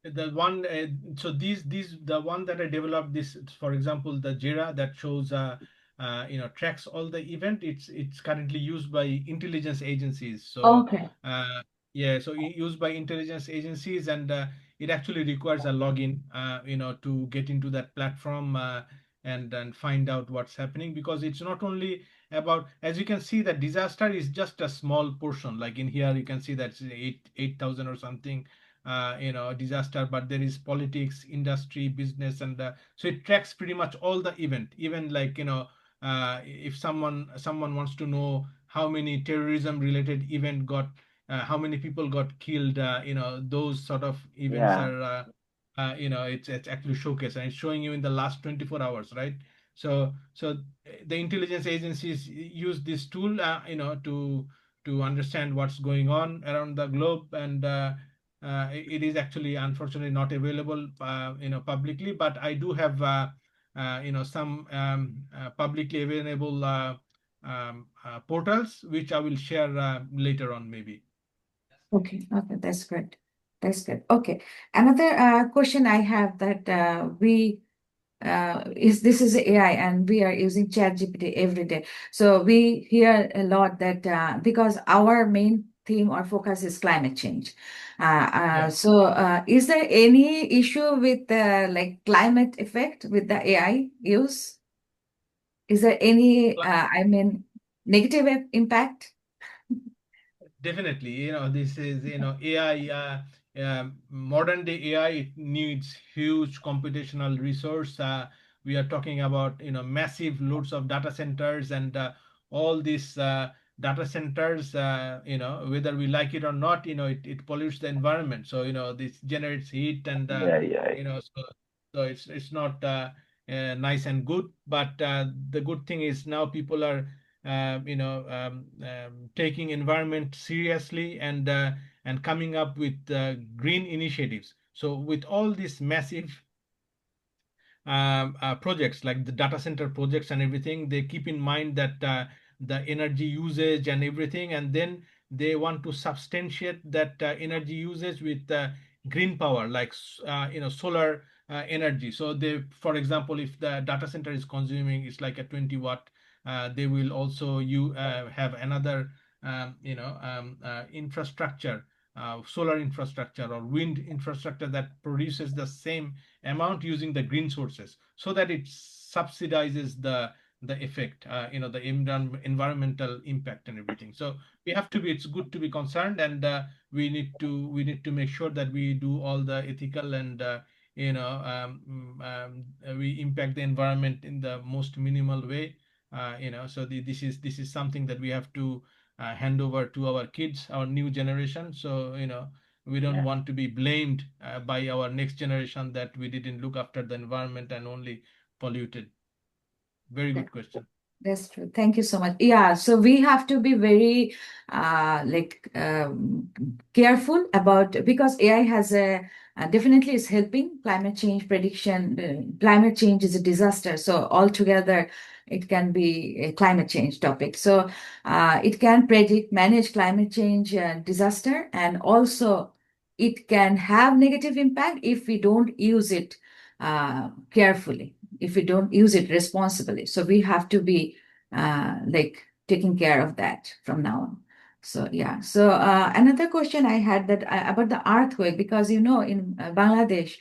[SPEAKER 2] The one so these the one that I developed, this, for example, the Jira that shows tracks all the event, it's currently used by intelligence agencies. So
[SPEAKER 1] Okay.
[SPEAKER 2] yeah, so used by intelligence agencies, and it actually requires a login to get into that platform and find out what's happening, because it's not only about, as you can see, that disaster is just a small portion. Like in here you can see that's 8,000 or something disaster, but there is politics, industry, business, and so it tracks pretty much all the event. Even like if someone wants to know how many terrorism related event got, how many people got killed, those sort of events
[SPEAKER 5] Yeah.
[SPEAKER 2] are it's actually showcased, and it's showing you in the last 24 hours, right? So the intelligence agencies use this tool to understand what's going on around the globe, and it is actually unfortunately not available publicly, but I do have some publicly available portals which I will share later on maybe.
[SPEAKER 1] Okay, that's great. That's good. Okay, another question I have that we is this is AI and we are using ChatGPT every day. So we hear a lot that because our main theme or focus is climate change.
[SPEAKER 2] Yeah.
[SPEAKER 1] So is there any issue with like climate effect with the AI use? Is there any, negative impact?
[SPEAKER 2] Definitely, this is, AI, modern day AI, it needs huge computational resource. We are talking about, massive loads of data centers, and all these data centers, whether we like it or not, it pollutes the environment. So, this generates heat, and,
[SPEAKER 5] Yeah.
[SPEAKER 2] so it's not nice and good. But the good thing is now people are taking environment seriously, and coming up with green initiatives. So with all these massive projects like the data center projects and everything, they keep in mind that the energy usage and everything, and then they want to substantiate that energy usage with green power, like solar energy. So they, for example, if the data center is consuming, it's like a 20 watt, they will also have another infrastructure, solar infrastructure or wind infrastructure that produces the same amount using the green sources, so that it subsidizes the effect, the environmental impact and everything. So it's good to be concerned, and we need to make sure that we do all the ethical, and we impact the environment in the most minimal way. So this is something that we have to hand over to our kids, our new generation. So we don't
[SPEAKER 5] Yeah.
[SPEAKER 2] want to be blamed by our next generation that we didn't look after the environment and only polluted. Very good question.
[SPEAKER 1] That's true. Thank you so much. Yeah, so we have to be very careful about, because AI has a definitely is helping climate change prediction. Climate change is a disaster, so altogether it can be a climate change topic. So it can predict, manage climate change disaster, and also it can have negative impact if we don't use it carefully, if we don't use it responsibly. So we have to be taking care of that from now on. So yeah. So another question I had that about the earthquake, because in Bangladesh,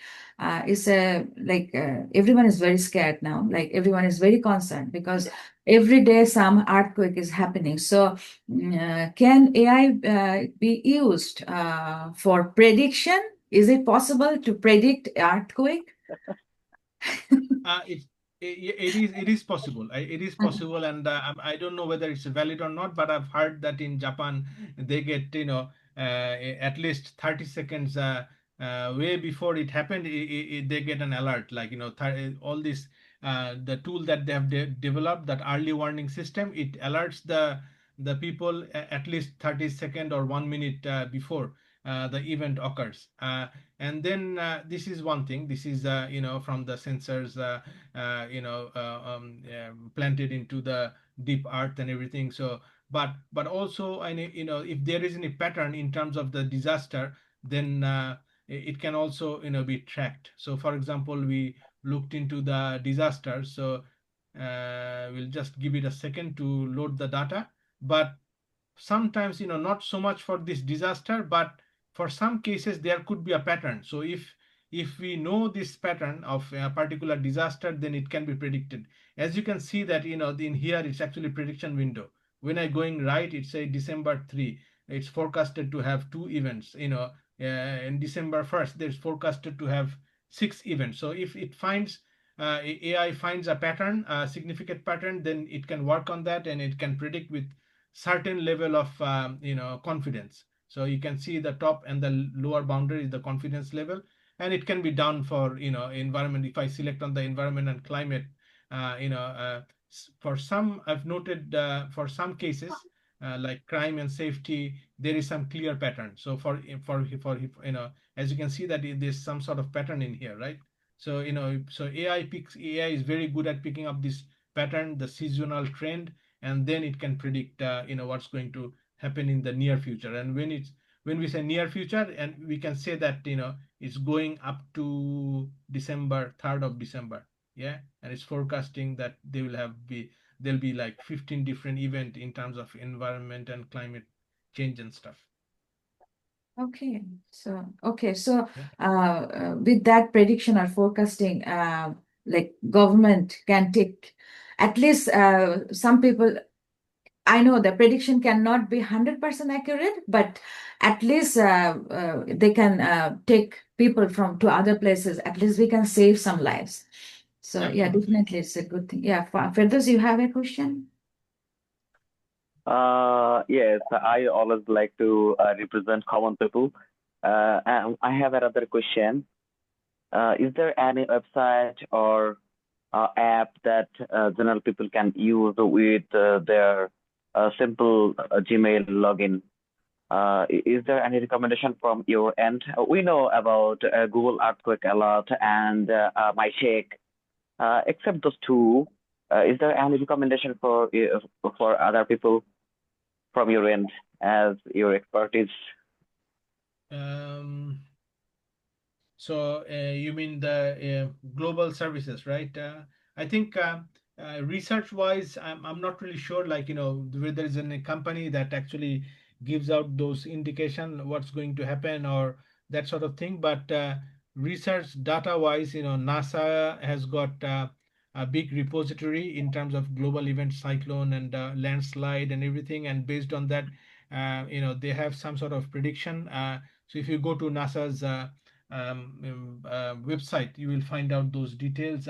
[SPEAKER 1] is everyone is very scared now. Like everyone is very concerned because every day some earthquake is happening. So can AI be used for prediction? Is it possible to predict earthquake?
[SPEAKER 2] It, it is possible. It is possible, and I don't know whether it's valid or not, but I've heard that in Japan they get at least 30 seconds way before it happened. They get an alert, like all this the tool that they have developed, that early warning system. It alerts the people at least 30 seconds or 1 minute before the event occurs. And then this is one thing. This is from the sensors planted into the deep earth and everything. So but also, and if there is any pattern in terms of the disaster, then it can also be tracked. So for example, we looked into the disaster. So we'll just give it a second to load the data. But sometimes, not so much for this disaster, but for some cases there could be a pattern. So if we know this pattern of a particular disaster, then it can be predicted. As you can see that in here it's actually prediction window. When I going right, it say December 3, it's forecasted to have two events. In December 1st, there's forecasted to have six events. So if it finds AI finds a pattern, a significant pattern, then it can work on that and it can predict with certain level of confidence. So you can see the top and the lower boundary is the confidence level, and it can be done for environment. If I select on the environment and climate, for some I've noted, for some cases like crime and safety, there is some clear pattern. So for as you can see that there's some sort of pattern in here, right? So AI is very good at picking up this pattern, the seasonal trend, and then it can predict what's going to happen in the near future. And when we say near future, and we can say that it's going up to December 3rd of December, yeah, and it's forecasting that there'll be like 15 different event in terms of environment and climate change and stuff.
[SPEAKER 1] Okay, so
[SPEAKER 2] Yeah.
[SPEAKER 1] with that prediction or forecasting, like government can take at least some people. I know the prediction cannot be 100% accurate, but at least they can take people from to other places. At least we can save some lives. So yeah,
[SPEAKER 2] Absolutely.
[SPEAKER 1] definitely it's a good thing. Yeah, Firdaus, you have a question?
[SPEAKER 5] Yes, I always like to represent common people. And I have another question. Is there any website or app that general people can use with their simple Gmail login? Is there any recommendation from your end? We know about Google Earthquake Alert and MyShake. Except those two, is there any recommendation for other people from your end as your expertise?
[SPEAKER 2] um So you mean the global services, right? I think research-wise, I'm not really sure. Like whether there is a company that actually gives out those indication what's going to happen or that sort of thing. But research data-wise, NASA has got a big repository in terms of global event, cyclone and landslide and everything. And based on that, they have some sort of prediction. So if you go to NASA's website, you will find out those details.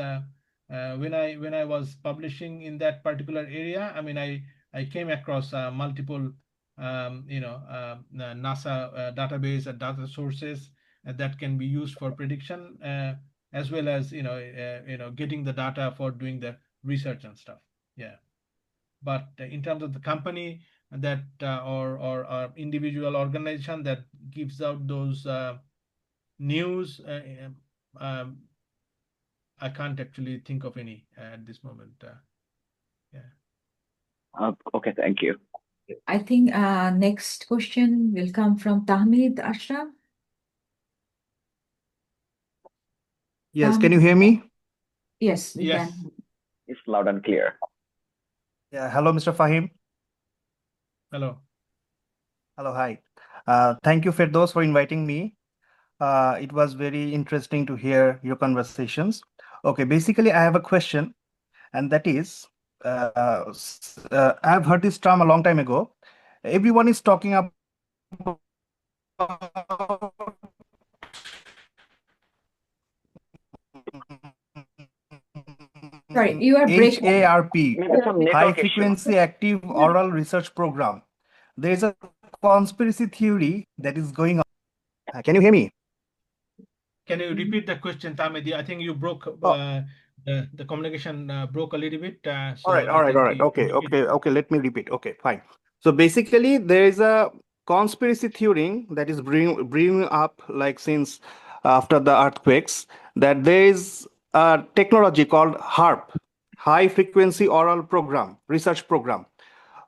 [SPEAKER 2] when I was publishing in that particular area, I mean, I came across multiple NASA database and data sources that can be used for prediction, as well as getting the data for doing the research and stuff. Yeah. But in terms of the company that or individual organization that gives out those news, um, I can't actually think of any at this moment. Yeah.
[SPEAKER 5] Okay, thank you.
[SPEAKER 1] I think next question will come from Tahmid Ashraf.
[SPEAKER 6] Yes, can you hear me?
[SPEAKER 1] Yes, we
[SPEAKER 2] Yes.
[SPEAKER 1] can.
[SPEAKER 5] It's loud and clear.
[SPEAKER 6] Yeah, hello, Mr. Fahim.
[SPEAKER 2] Hello.
[SPEAKER 6] Hello, hi. Thank you, Firdaus, for inviting me. It was very interesting to hear your conversations. Okay, basically, I have a question, and that is, I've heard this term a long time ago. Everyone is talking about
[SPEAKER 1] Sorry, you are breaking.
[SPEAKER 6] HARP,
[SPEAKER 5] Maybe some
[SPEAKER 6] High
[SPEAKER 5] network issue.
[SPEAKER 6] Frequency Active Oral Research Program. There is a conspiracy theory that is going on. Can you hear me?
[SPEAKER 2] Can you repeat the question, Tamedi? I think you broke
[SPEAKER 6] Oh,
[SPEAKER 2] the communication broke a little bit.
[SPEAKER 6] all
[SPEAKER 2] So
[SPEAKER 6] right,
[SPEAKER 2] I think you
[SPEAKER 6] Okay,
[SPEAKER 2] repeat it.
[SPEAKER 6] okay. Let me repeat. Okay, fine. So basically, there is a conspiracy theory that is bringing up like since after the earthquakes that there is a technology called HARP, High Frequency Oral Program, Research Program.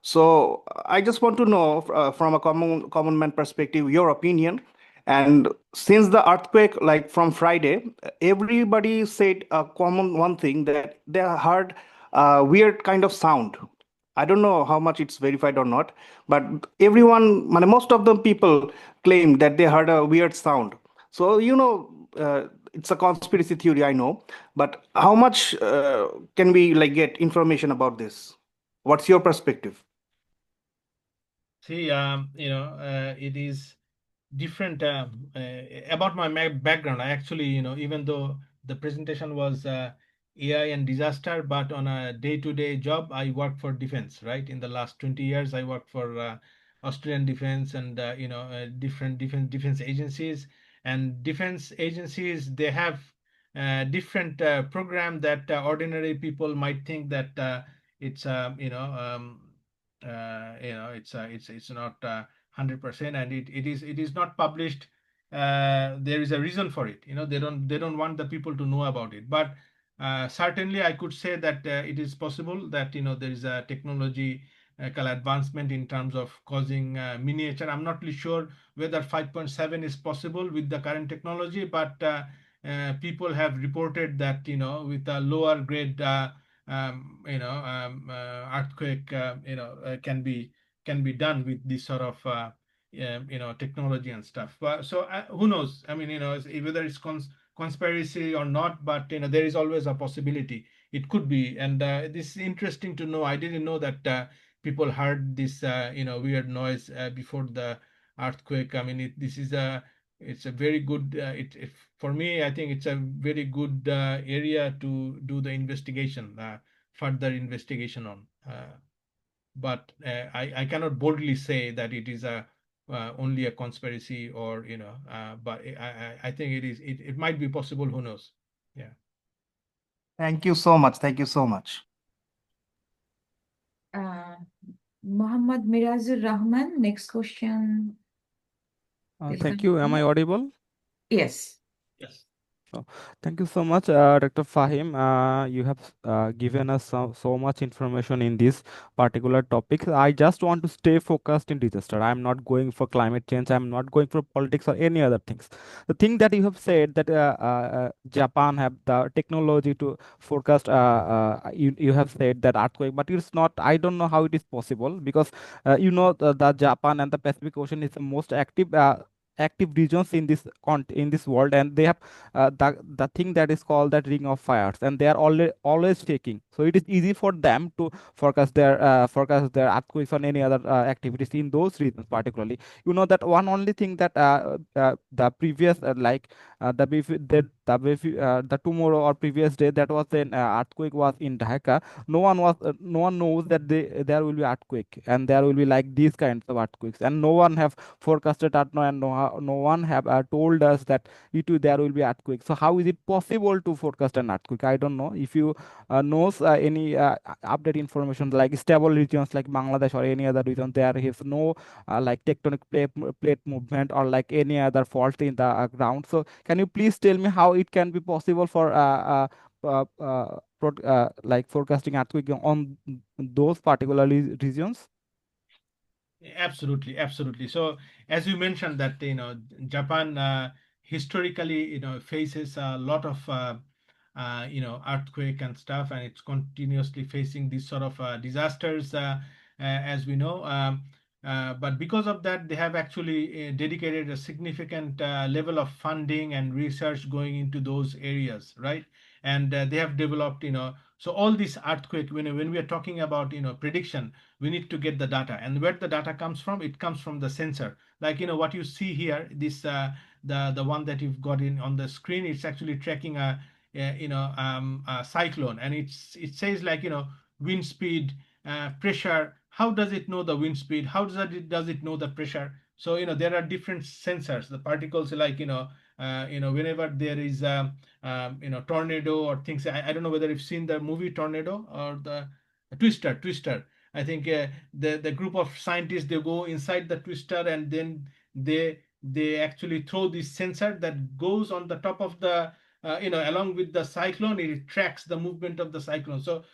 [SPEAKER 6] So I just want to know from a common man perspective, your opinion. And since the earthquake, like from Friday, everybody said a common one thing that they heard a weird kind of sound. I don't know how much it's verified or not, but everyone, most of the people claim that they heard a weird sound. So it's a conspiracy theory, I know, but how much can we like get information about this? What's your perspective?
[SPEAKER 2] See, it is different about my background. I actually, even though the presentation was AI and disaster, but on a day-to-day job, I work for defense, right? In the last 20 years, I worked for Australian defense and different defense agencies. And defense agencies, they have different program that ordinary people might think that it's it's not 100%, and it is not published. There is a reason for it. They don't want the people to know about it, but certainly I could say that it is possible that there is a technology advancement in terms of causing miniature. I'm not really sure whether 5.7 is possible with the current technology, but people have reported that with a lower grade earthquake can be done with this sort of technology and stuff. But so who knows? I mean, whether it's conspiracy or not, but there is always a possibility. It could be, and this is interesting to know. I didn't know that people heard this weird noise before the earthquake. I mean, it's a very good. For me, I think it's a very good area to do the investigation, further investigation on. But I cannot boldly say that it is only a conspiracy, or but I think it might be possible. Who knows? Yeah.
[SPEAKER 6] Thank you so much. Thank you so much.
[SPEAKER 1] Muhammad Mirazur Rahman, next question.
[SPEAKER 7] Thank you. Am I audible?
[SPEAKER 1] Yes.
[SPEAKER 2] Yes.
[SPEAKER 7] Oh, thank you so much, Dr. Fahim. You have given us so much information in this particular topic. I just want to stay focused in disaster. I'm not going for climate change. I'm not going for politics or any other things. The thing that you have said that Japan have the technology to forecast. You have said that earthquake, but it's not. I don't know how it is possible because the Japan and the Pacific Ocean is the most active regions in this world, and they have the thing that is called that ring of fires, and they are always shaking. So it is easy for them to forecast their earthquakes on any other activities in those regions particularly. You know that one only thing that the previous the tomorrow or previous day that was an earthquake was in Dhaka. No one knows that there will be earthquake and there will be like these kinds of earthquakes, and no one have forecasted that, and no one have told us that there will be earthquake. So how is it possible to forecast an earthquake? I don't know if you knows any update information like stable regions like Bangladesh or any other region. There is no like tectonic plate movement or like any other fault in the ground. So can you please tell me how it can be possible for like forecasting earthquake on those particular regions?
[SPEAKER 2] Absolutely, absolutely. So as you mentioned that Japan historically faces a lot of earthquake and stuff, and it's continuously facing these sort of disasters as we know. But because of that, they have actually dedicated a significant level of funding and research going into those areas, right? And they have developed, so all this earthquake, when we are talking about prediction, we need to get the data, and where the data comes from, it comes from the sensor, like what you see here, this the one that you've got in on the screen. It's actually tracking a cyclone, and it says like wind speed, pressure. How does it know the wind speed? How does it know the pressure? So there are different sensors, the particles, like whenever there is tornado or things. I don't know whether you've seen the movie Tornado or the Twister. I think the group of scientists, they go inside the twister, and then they actually throw this sensor that goes on the top of the along with the cyclone. It tracks the movement of the cyclone. So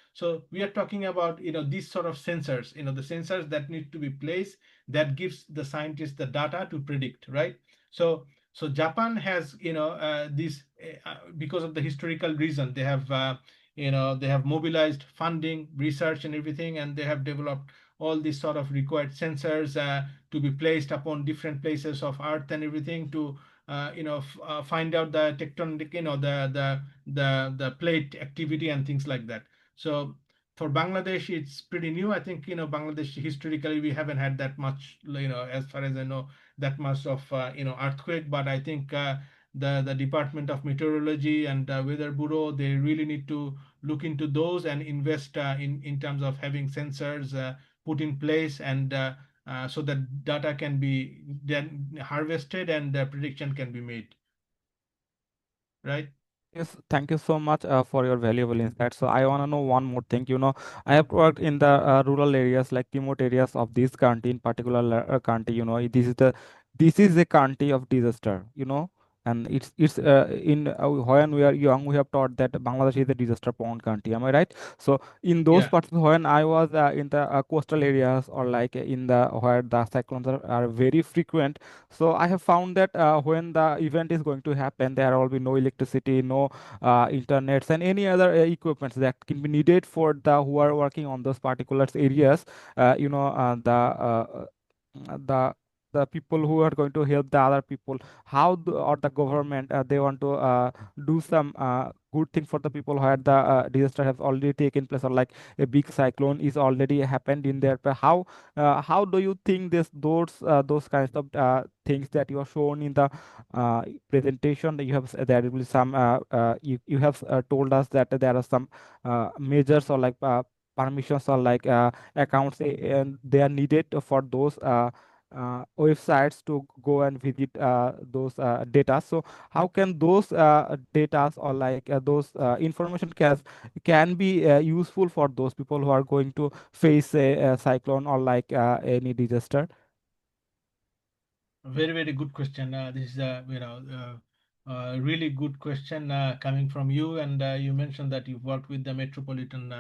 [SPEAKER 2] we are talking about these sort of sensors, the sensors that need to be placed, that gives the scientists the data to predict, right? So Japan has this because of the historical reason, they have mobilized funding, research, and everything, and they have developed all these sort of required sensors to be placed upon different places of earth and everything, to find out the tectonic, the plate activity and things like that. So for Bangladesh, it's pretty new. I think Bangladesh historically we haven't had that much, as far as I know, that much of earthquake. But I think the Department of Meteorology and Weather Bureau, they really need to look into those and invest in terms of having sensors put in place, and so that data can be then harvested and prediction can be made, right?
[SPEAKER 7] Yes, thank you so much for your valuable insight. So I want to know one more thing. I have worked in the rural areas, like remote areas of this country, in particular country. This is a country of disaster. And it's in when we are young, we have taught that Bangladesh is a disaster-prone country. Am I right? So in those
[SPEAKER 2] Yeah.
[SPEAKER 7] parts, when I was in the coastal areas, or like in the where the cyclones are very frequent, so I have found that when the event is going to happen, there will be no electricity, no internets, and any other equipments that can be needed for the who are working on those particular areas. The the people who are going to help the other people, or the government, they want to do some good thing for the people where the disaster has already taken place, or like a big cyclone is already happened in there. But how do you think those kinds of things that you are shown in the presentation, that you have there will be some you have told us that there are some measures, or like permissions, or like accounts, and they are needed for those websites to go and visit those data. So how can those data, or like those information can be useful for those people who are going to face a cyclone, or like any disaster?
[SPEAKER 2] Very, very good question. This is a really good question coming from you, and you mentioned that you've worked with the metropolitan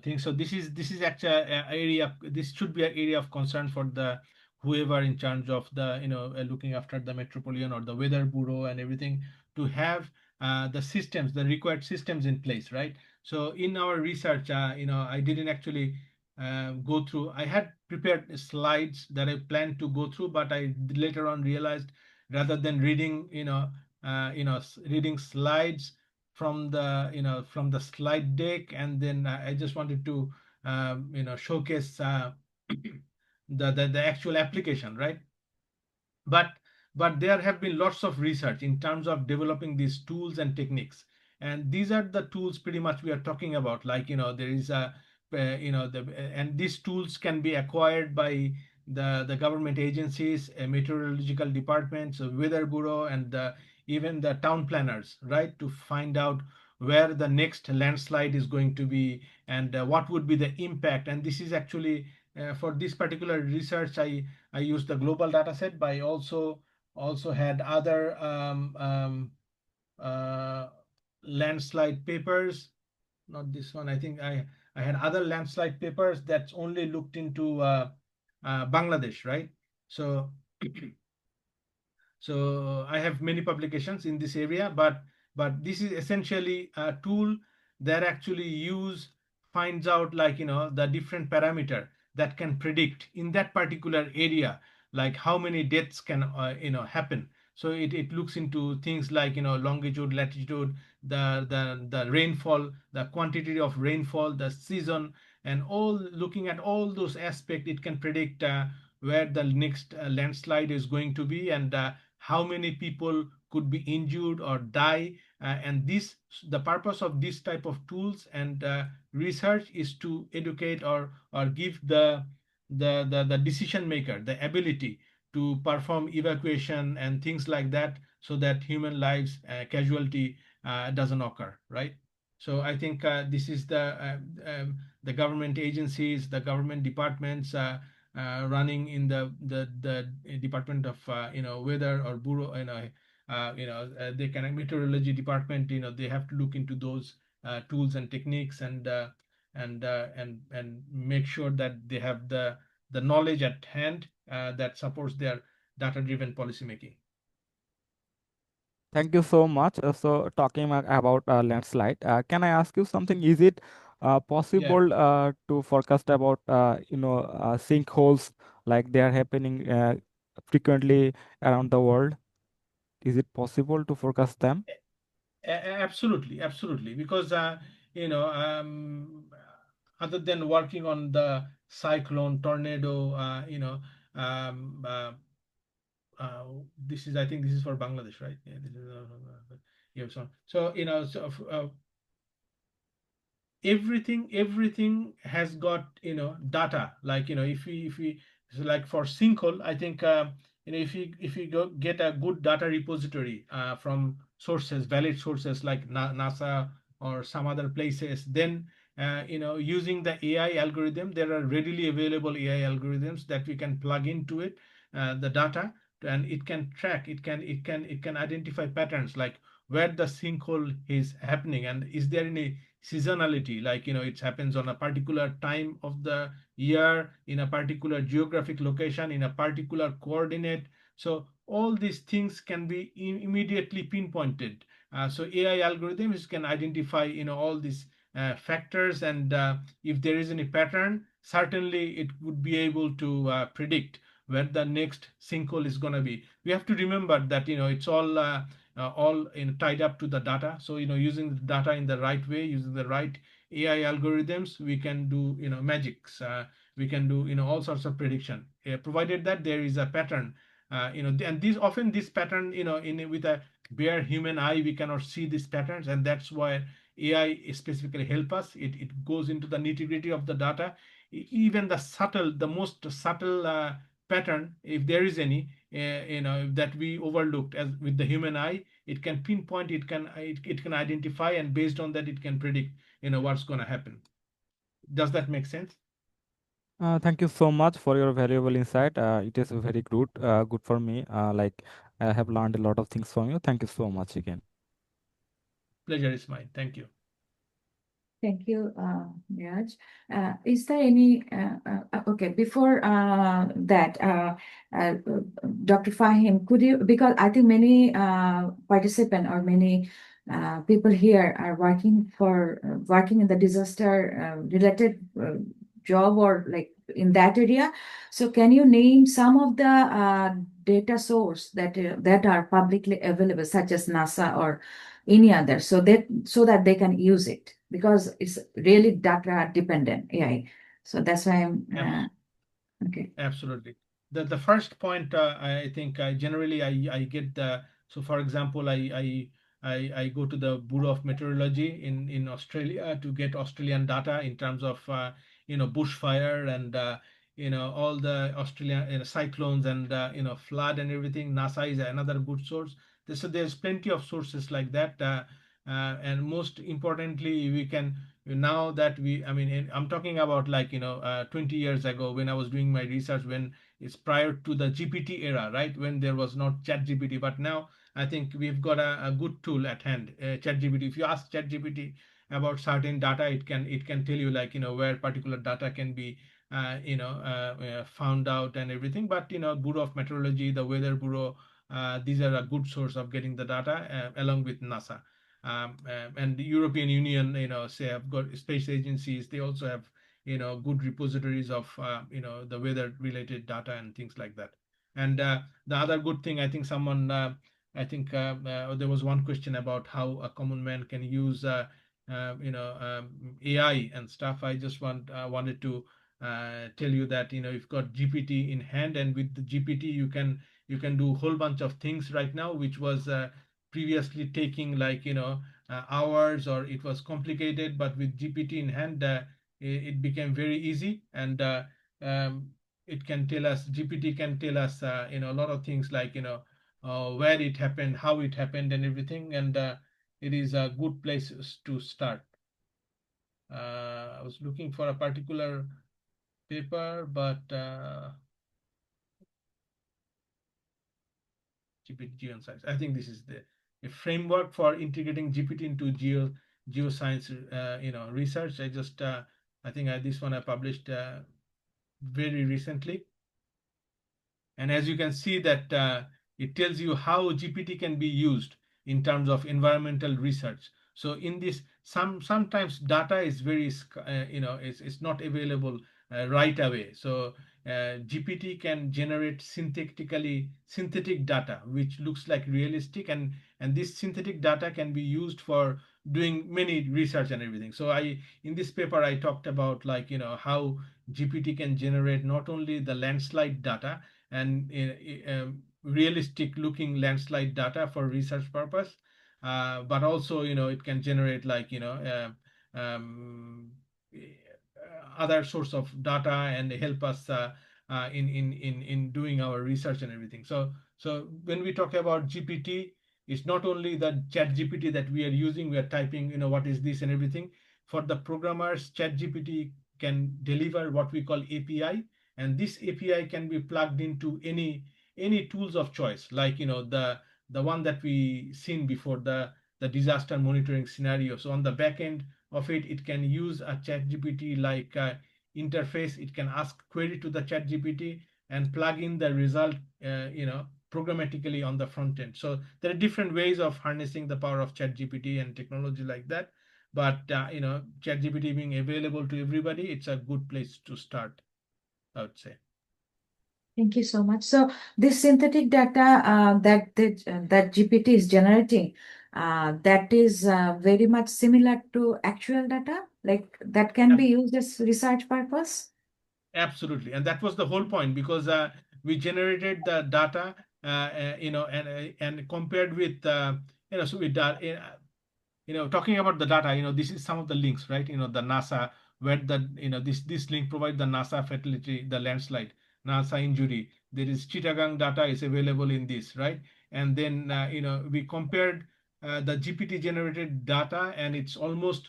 [SPEAKER 2] thing. So this is actually a area. This should be an area of concern for the whoever in charge of the looking after the metropolitan or the weather bureau and everything, to have the systems, the required systems in place, right? So in our research, I didn't actually go through. I had prepared slides that I planned to go through, but I later on realized, rather than reading, reading slides from the from the slide deck, and then I just wanted to showcase the actual application, right? but but there have been lots of research in terms of developing these tools and techniques, and these are the tools pretty much we are talking about. Like there is a and these tools can be acquired by the government agencies, meteorological departments, weather bureau, and even the town planners, right, to find out where the next landslide is going to be, and what would be the impact. And this is actually for this particular research, I used the global data set, but I also had other uh, landslide papers. Not this one. I think I had other landslide papers that's only looked into Bangladesh, right? So so I have many publications in this area, but this is essentially a tool that actually finds out, like the different parameter that can predict in that particular area, like how many deaths can happen. So it looks into things like longitude, latitude, the rainfall, the quantity of rainfall, the season, and all. Looking at all those aspects, it can predict where the next landslide is going to be, and how many people could be injured or die. And this the purpose of this type of tools and research is to educate or give the decision maker the ability to perform evacuation and things like that, so that human lives casualty doesn't occur, right? So I think this is the government agencies, the government departments running in the Department of weather or bureau, they can meteorology department, they have to look into those tools and techniques, and make sure that they have the knowledge at hand that supports their data driven policy making.
[SPEAKER 7] Thank you so much. So, talking about landslide, can I ask you something? Is it
[SPEAKER 2] Yeah.
[SPEAKER 7] possible to forecast about sinkholes, like they are happening frequently around the world? Is it possible to forecast them?
[SPEAKER 2] Absolutely, absolutely. Because you know, other than working on the cyclone, tornado, um, uh, uh, this is, I think, this is for Bangladesh, right? Yeah, this is, yeah. So everything has got data. Like if we so like for sinkhole, I think if you go get a good data repository from sources, valid sources like NASA or some other places, then using the AI algorithm, there are readily available AI algorithms that we can plug into it, the data, and it can track, it can identify patterns, like where the sinkhole is happening, and is there any seasonality, like it happens on a particular time of the year, in a particular geographic location, in a particular coordinate. So all these things can be immediately pinpointed. So AI algorithms can identify all these factors, and if there is any pattern, certainly it would be able to predict where the next sinkhole is going to be. We have to remember that it's all tied up to the data. So using the data in the right way, using the right AI algorithms, we can do magics. We can do all sorts of prediction, provided that there is a pattern. And these often this pattern, in with a bare human eye, we cannot see these patterns, and that's why AI specifically help us. It goes into the nitty gritty of the data, even the most subtle pattern, if there is any, that we overlooked as with the human eye, it can pinpoint, it can identify, and based on that, it can predict what's going to happen. Does that make sense?
[SPEAKER 7] Thank you so much for your valuable insight. It is very good for me. Like I have learned a lot of things from you. Thank you so much again.
[SPEAKER 2] Pleasure is mine. Thank you.
[SPEAKER 1] Thank you, Raj. Is there any, okay, before that, Dr. Fahim, could you, because I think many participants or many people here are working in the disaster related job or like in that area. So can you name some of the data source that are publicly available, such as NASA or any other, so that they can use it, because it's really data dependent AI. So that's why I'm okay.
[SPEAKER 2] Absolutely. The first point, I think generally I get the, so for example, I go to the Bureau of Meteorology in Australia to get Australian data in terms of bushfire and all the Australian cyclones and flood and everything. NASA is another good source. So there's plenty of sources like that. And most importantly, we can, now that I mean, I'm talking about like 20 years ago when I was doing my research, when it's prior to the GPT era, right, when there was not chat GPT. But now I think we've got a good tool at hand, chat GPT. If you ask chat GPT about certain data, it can tell you like where particular data can be found out and everything. But Bureau of Meteorology, the Weather Bureau, these are a good source of getting the data, along with NASA. And the European Union, say have got space agencies. They also have, good repositories of, the weather related data and things like that. And the other good thing, I think I think there was one question about how a common man can use, AI and stuff. I just wanted to tell you that, you've got GPT in hand, and with the GPT, you can do a whole bunch of things right now, which was previously taking like hours, or it was complicated. But with GPT in hand, it became very easy. And it can tell us, GPT can tell us a lot of things, like where it happened, how it happened, and everything. And it is a good place to start. I was looking for a particular paper, but GPT geoscience. I think this is a framework for integrating GPT into geoscience, research. I think this one I published very recently. And as you can see that it tells you how GPT can be used in terms of environmental research. So in this, sometimes data is very, it's not available right away. So GPT can generate synthetic data, which looks like realistic, and this synthetic data can be used for doing many research and everything. So in this paper I talked about like how GPT can generate not only the landslide data and realistic looking landslide data for research purpose, but also it can generate like other source of data and help us in doing our research and everything. So when we talk about GPT, it's not only the chat GPT that we are using, we are typing what is this and everything. For the programmers, chat GPT can deliver what we call API, and this API can be plugged into any tools of choice, like the one that we seen before, the disaster monitoring scenario. So on the back end of it can use a chat GPT like interface. It can ask query to the chat GPT and plug in the result programmatically on the front end. So there are different ways of harnessing the power of chat GPT and technology like that. But chat GPT being available to everybody, it's a good place to start, I would say.
[SPEAKER 1] Thank you so much. So this synthetic data that GPT is generating, that is very much similar to actual data, like that can be used as research purpose.
[SPEAKER 2] Absolutely, and that was the whole point, because we generated the data, and compared with so we talking about the data, this is some of the links, right? The NASA, where this link provides the NASA fatality, the landslide, NASA injury. There is Chittagong data is available in this, right? And then we compared the GPT generated data, and it's almost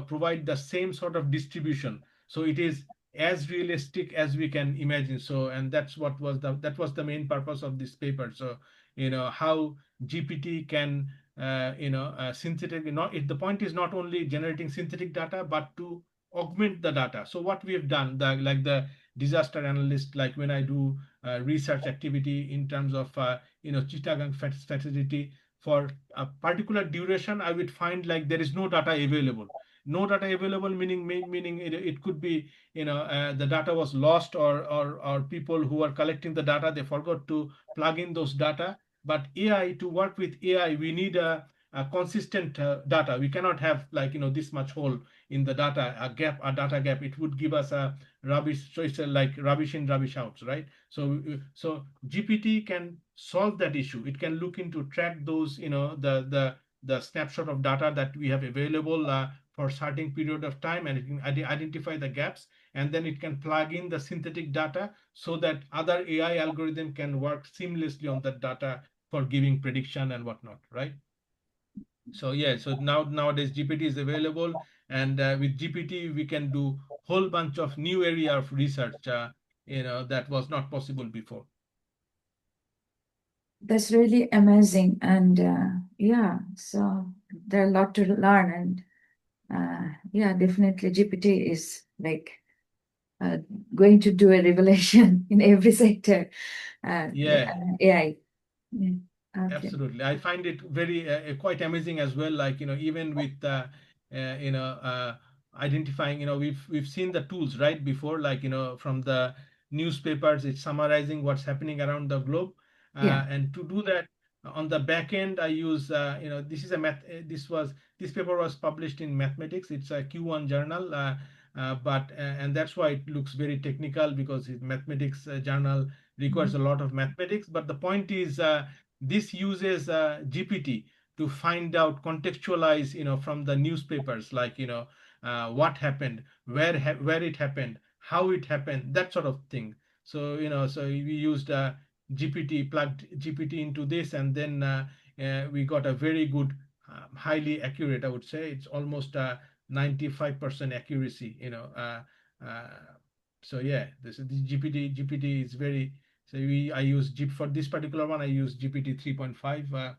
[SPEAKER 2] provide the same sort of distribution. So it is as realistic as we can imagine. So, and that was the main purpose of this paper. So how GPT can synthetic, the point is not only generating synthetic data, but to augment the data. So what we have done, like the disaster analyst, like when I do research activity in terms of Chittagong facility, for a particular duration, I would find like there is no data available. No data available, meaning it could be the data was lost, or people who are collecting the data, they forgot to plug in those data. But AI, to work with AI, we need a consistent data. We cannot have like this much hole in the data, a data gap. It would give us a rubbish. So it's like rubbish in, rubbish out, right? So GPT can solve that issue. It can look into track those the snapshot of data that we have available for certain period of time, and it can identify the gaps, and then it can plug in the synthetic data so that other AI algorithm can work seamlessly on that data for giving prediction and whatnot, right? So yeah, so nowadays GPT is available, and with GPT we can do whole bunch of new area of research, that was not possible before.
[SPEAKER 1] That's really amazing. And yeah, so there are a lot to learn. And yeah, definitely GPT is like going to do a revelation in every sector.
[SPEAKER 2] Yeah.
[SPEAKER 1] AI. Yeah. Okay.
[SPEAKER 2] Absolutely. I find it very quite amazing as well. Like, even with identifying, we've seen the tools right before, like, from the newspapers, it's summarizing what's happening around the globe.
[SPEAKER 1] Yeah.
[SPEAKER 2] And to do that on the back end, I use, this is a this paper was published in mathematics. It's a Q1 journal. And that's why it looks very technical, because it's mathematics journal requires a lot of mathematics. But the point is, this uses GPT to find out, contextualize, from the newspapers, like, what happened, where it happened, how it happened, that sort of thing. So, so we used GPT, plugged GPT into this, and then we got a very good, highly accurate, I would say. It's almost 95% accuracy, so yeah, this GPT is very. So I use for this particular one, I use GPT 3.5.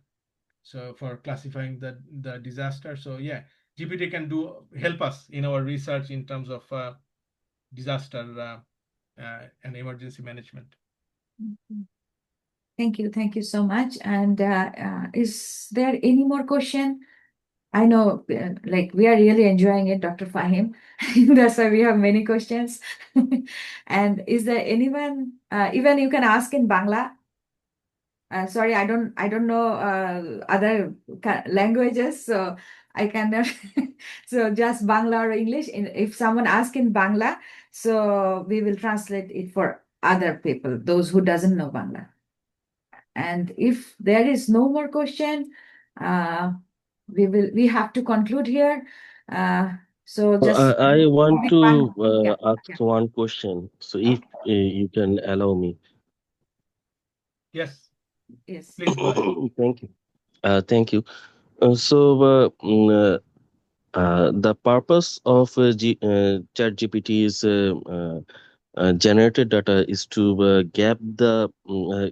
[SPEAKER 2] So for classifying the disaster. So yeah, GPT can help us in our research in terms of disaster and emergency management.
[SPEAKER 1] Thank you. Thank you so much. And is there any more question? I know, like, we are really enjoying it, Dr. Fahim. That's why we have many questions. And is there anyone, even you can ask in Bangla. Sorry, I don't know other languages, so I cannot. So just Bangla or English. If someone asks in Bangla, so we will translate it for other people, those who doesn't know Bangla. And if there is no more question, we have to conclude here. So just
[SPEAKER 8] I want to
[SPEAKER 1] yeah,
[SPEAKER 8] ask one question. So if you can allow me.
[SPEAKER 2] Yes,
[SPEAKER 1] yes.
[SPEAKER 2] please go ahead.
[SPEAKER 8] Thank you. Thank you. The purpose of ChatGPT is generated data is to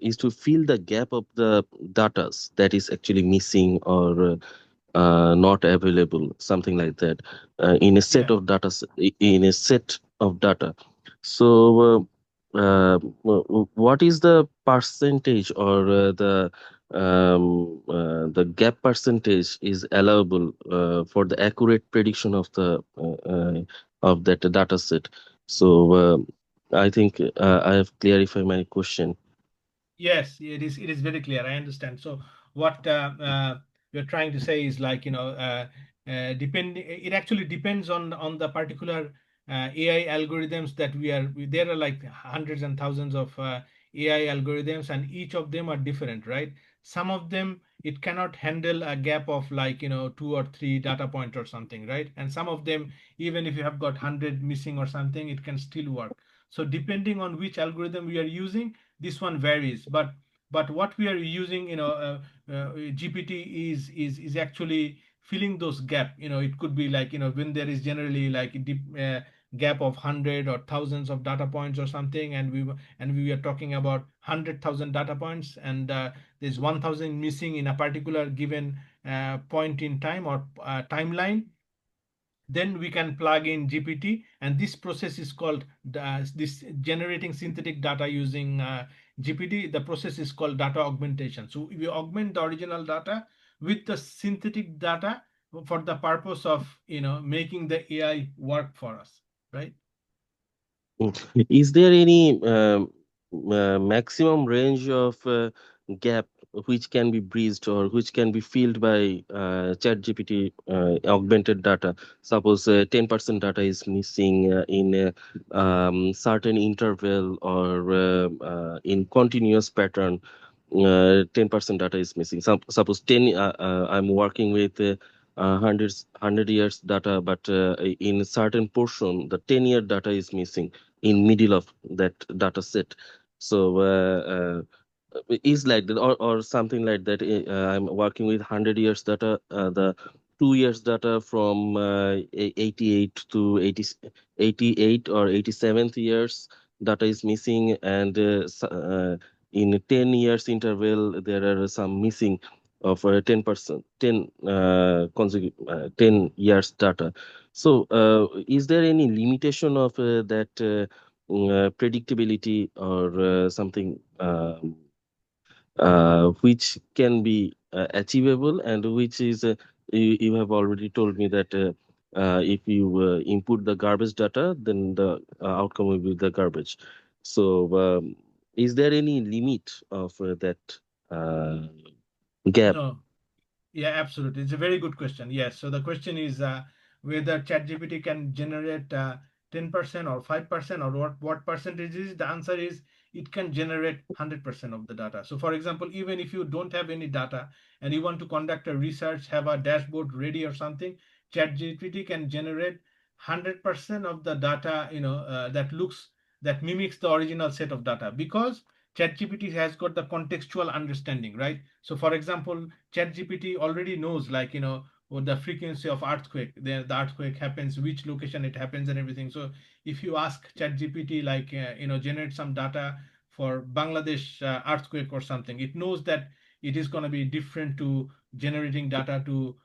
[SPEAKER 8] is to fill the gap of the data that is actually missing or not available, something like that, in a set
[SPEAKER 2] Yeah.
[SPEAKER 8] of data, in a set of data. So, what is the percentage or the gap percentage is allowable for the accurate prediction of that data set? So, I think I have clarified my question.
[SPEAKER 2] Yes, it is very clear. I understand. So what you're trying to say is, like, it actually depends on the particular AI algorithms that there are like hundreds and thousands of AI algorithms, and each of them are different, right? Some of them, it cannot handle a gap of, like, 2 or 3 data point or something, right? And some of them, even if you have got 100 missing or something, it can still work. So depending on which algorithm we are using, this one varies. But what we are using, GPT is actually filling those gap. It could be like, when there is generally like a deep gap of 100 or thousands of data points or something, and we are talking about 100,000 data points, and there's 1,000 missing in a particular given point in time or timeline. Then we can plug in GPT, and this process is called this generating synthetic data using GPT. The process is called data augmentation. So we augment the original data with the synthetic data for the purpose of making the AI work for us, right?
[SPEAKER 8] Is there any maximum range of gap which can be breached or which can be filled by ChatGPT augmented data. Suppose 10% data is missing in a certain interval or in continuous pattern. 10% data is missing. Suppose 10. I'm working with hundred years data, but in a certain portion, the 10-year data is missing in middle of that data set. So is like that or something like that. I'm working with 100 years data, the 2 years data from 88 to 80, 88 or 87th years data is missing, and in 10 years interval there are some missing of 10%, 10 consecutive 10 years data. So is there any limitation of that predictability or something which can be achievable, and which is you have already told me that if you input the garbage data, then the outcome will be the garbage. So is there any limit of that uh, gap?
[SPEAKER 2] No. Yeah, absolutely. It's a very good question. Yes. So the question is whether ChatGPT can generate 10% or 5% or what percentage is. The answer is it can generate 100% of the data. So, for example, even if you don't have any data and you want to conduct a research, have a dashboard ready or something, ChatGPT can generate 100% of the data. That mimics the original set of data, because ChatGPT has got the contextual understanding, right? So, for example, ChatGPT already knows, like, what the frequency of earthquake, the earthquake happens, which location it happens, and everything. So if you ask ChatGPT, like, generate some data for Bangladesh earthquake or something, it knows that it is going to be different to generating data to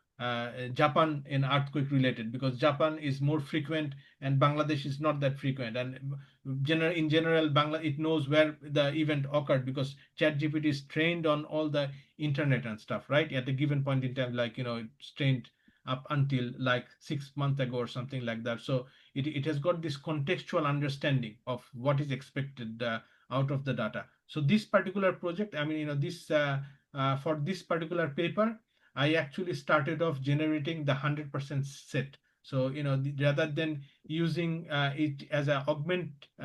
[SPEAKER 2] Japan in earthquake related, because Japan is more frequent and Bangladesh is not that frequent. And in general, it knows where the event occurred, because ChatGPT is trained on all the internet and stuff, right? At a given point in time, like, it's trained up until like 6 months ago or something like that. So it has got this contextual understanding of what is expected out of the data. So this particular project, I mean, this for this particular paper, I actually started off generating the 100% set. So, rather than using it as a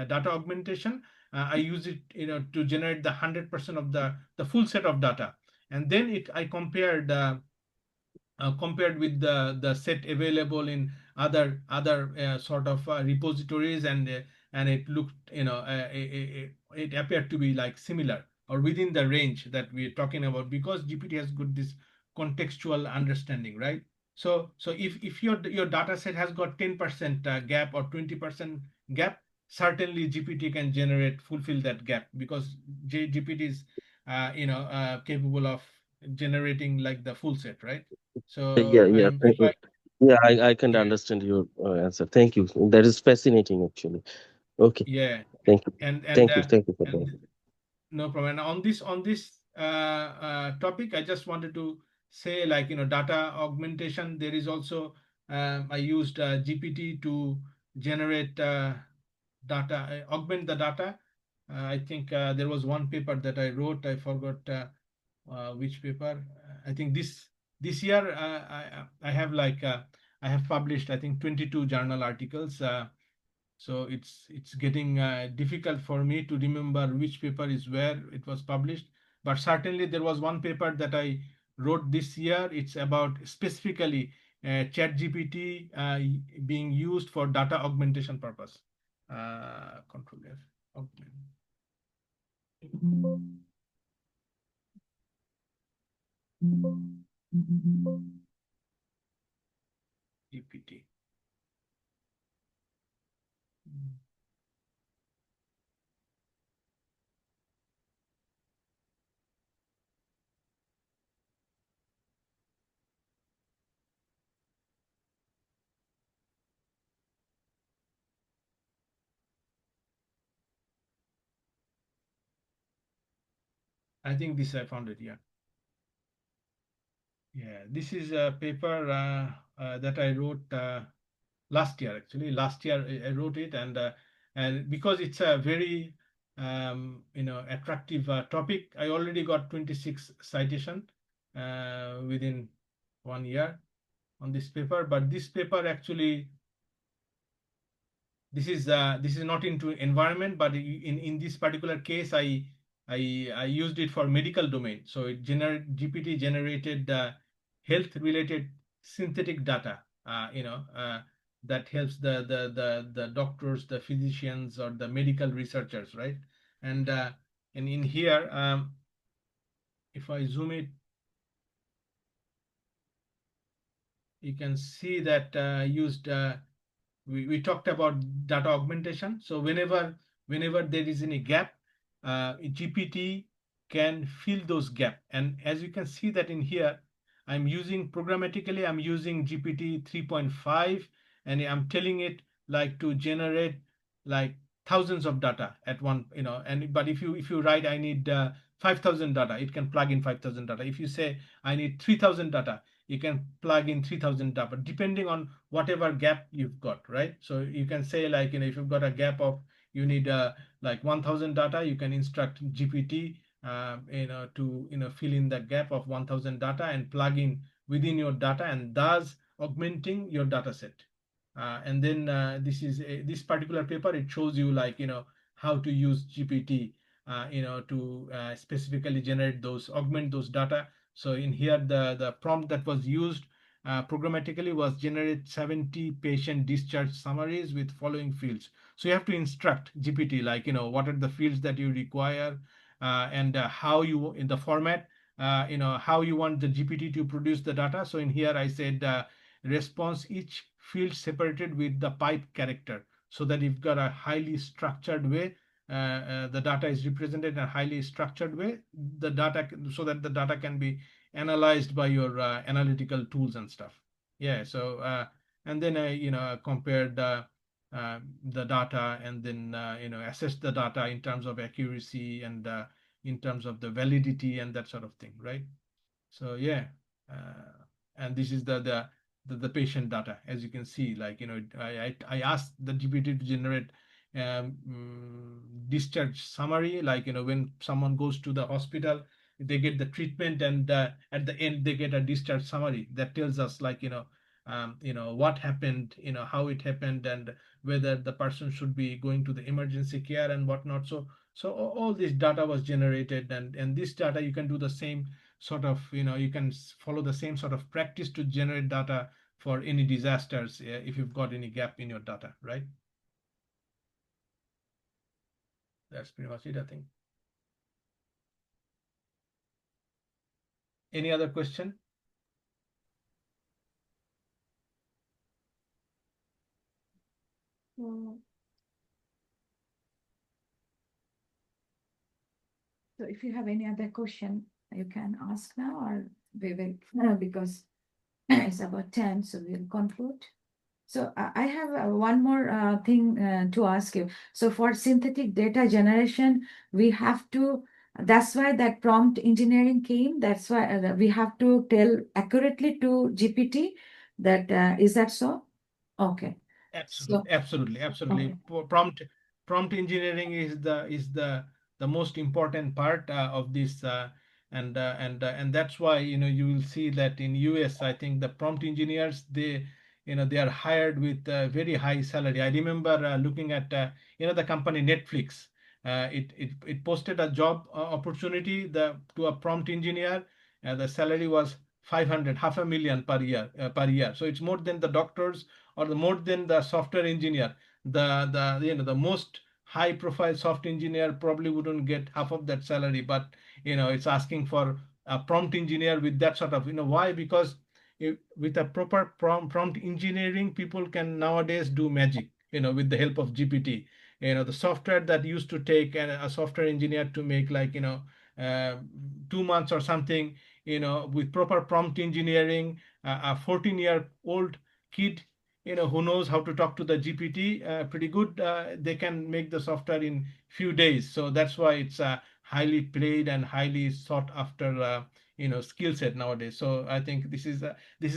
[SPEAKER 2] data augmentation, I use it, to generate the 100% of the full set of data. And then I compared with the set available in other sort of repositories, and it looked, it appeared to be like similar or within the range that we're talking about, because GPT has got this contextual understanding, right? So if your data set has got 10% gap or 20% gap, certainly GPT can fulfill that gap, because GPT is capable of generating like the full set, right?
[SPEAKER 8] Yeah,
[SPEAKER 2] So
[SPEAKER 8] yeah,
[SPEAKER 2] if I
[SPEAKER 8] yeah. I can
[SPEAKER 2] yeah
[SPEAKER 8] understand your answer. Thank you. That is fascinating, actually. Okay,
[SPEAKER 2] yeah
[SPEAKER 8] thank you,
[SPEAKER 2] and
[SPEAKER 8] thank you for that.
[SPEAKER 2] and no problem. And on this topic, I just wanted to say, like, data augmentation. There is also, I used GPT to generate data, augment the data. I think there was one paper that I wrote. I forgot which paper. I think this year I have like I have published, I think, 22 journal articles. So it's getting difficult for me to remember which paper is where it was published. But certainly there was one paper that I wrote this year. It's about specifically ChatGPT being used for data augmentation purpose. Control F, augment GPT. I think this I found it. Yeah. Yeah, this is a paper that I wrote last year. Actually, last year I wrote it, and because it's a very attractive topic. I already got 26 citation within 1 year on this paper, but this paper actually, this is not into environment, but in this particular case, I used it for medical domain. So it GPT generated health related synthetic data, that helps the doctors, the physicians, or the medical researchers, right? And in here, if I zoom it, you can see that used we talked about data augmentation. So whenever there is any gap, GPT can fill those gap. And as you can see that in here, I'm using programmatically, I'm using GPT 3.5, and I'm telling it like to generate like thousands of data at one, and but if you write I need 5,000 data, it can plug in 5,000 data. If you say I need 3,000 data, you can plug in 3,000 data, depending on whatever gap you've got, right? So you can say like, if you've got a gap of, you need like 1,000 data, you can instruct GPT, to, fill in that gap of 1,000 data and plug in within your data, and thus augmenting your data set. And then this particular paper, it shows you like, how to use GPT, to specifically generate those, augment those data. So in here, the prompt that was used programmatically was generate 70 patient discharge summaries with following fields. So you have to instruct GPT like, what are the fields that you require, and how you, in the format, how you want the GPT to produce the data. So in here I said response each field separated with the pipe character, so that you've got a highly structured way, the data is represented in a highly structured way, the data, so that the data can be analyzed by your analytical tools and stuff. Yeah. So and then I compared the data, and then assess the data in terms of accuracy, and in terms of the validity and that sort of thing, right? So yeah, and this is the patient data. As you can see, like, I asked the GPT to generate discharge summary, like, when someone goes to the hospital, they get the treatment, and at the end they get a discharge summary that tells us like, what happened, how it happened, and whether the person should be going to the emergency care and whatnot. So all this data was generated, and this data, you can do the same sort of, you can follow the same sort of practice to generate data for any disasters, if you've got any gap in your data, right? That's pretty much it, I think. Any other question?
[SPEAKER 1] So if you have any other question, you can ask now, or we will, because it's about 10, so we'll conclude. So I have one more thing to ask you. So for synthetic data generation, we have to, that's why that prompt engineering came. That's why we have to tell accurately to GPT that, is that so? Okay.
[SPEAKER 2] Absolutely.
[SPEAKER 1] Okay.
[SPEAKER 2] Prompt engineering is the most important part of this, and that's why, you will see that in US, I think the prompt engineers, they are hired with very high salary. I remember looking at the company Netflix. It posted a job opportunity to a prompt engineer. The salary was 500, half a million per year. So it's more than the doctors, or more than the software engineer. The most high profile software engineer probably wouldn't get half of that salary, but it's asking for a prompt engineer with that sort of, why? Because with a proper prompt engineering, people can nowadays do magic, with the help of GPT. The software that used to take a software engineer to make like, 2 months or something, with proper prompt engineering, a 14-year-old kid, who knows how to talk to the GPT pretty good, they can make the software in few days. So that's why it's highly played and highly sought after skill set nowadays. So I think this is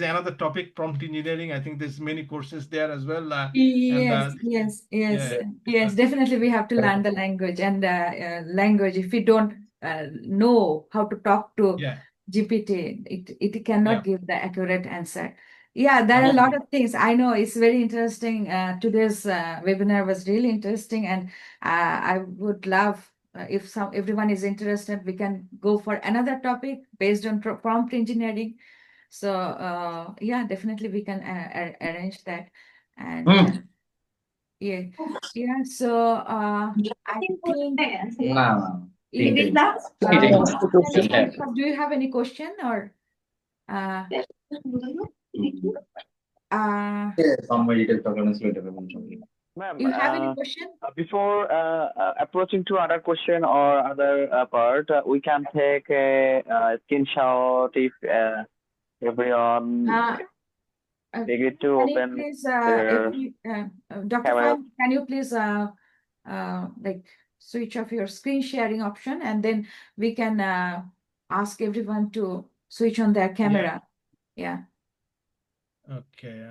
[SPEAKER 2] another topic, prompt engineering. I think there's many courses there as well. And
[SPEAKER 1] Yes, definitely we have to learn the language and language. If we don't know how to talk to
[SPEAKER 2] yeah,
[SPEAKER 1] GPT, it
[SPEAKER 2] yeah,
[SPEAKER 1] cannot give the accurate answer. Yeah, there are a lot
[SPEAKER 2] absolutely.
[SPEAKER 1] of things. I know it's very interesting. Today's webinar was really interesting, and I would love if everyone is interested, we can go for another topic based on prompt engineering. So yeah, definitely we can arrange that. And yeah, yeah. So I think you, do you have any question or uh, uh,
[SPEAKER 5] Ma'am,
[SPEAKER 1] you have any question?
[SPEAKER 5] before approaching to other question or other part, we can take a screenshot if everyone
[SPEAKER 1] Uh,
[SPEAKER 5] agree to
[SPEAKER 1] can you
[SPEAKER 5] open
[SPEAKER 1] please,
[SPEAKER 5] their
[SPEAKER 1] Dr.
[SPEAKER 5] camera.
[SPEAKER 1] Fahim, can you please like switch off your screen sharing option, and then we can ask everyone to switch on their
[SPEAKER 2] Yeah.
[SPEAKER 1] camera. Yeah.
[SPEAKER 2] Okay.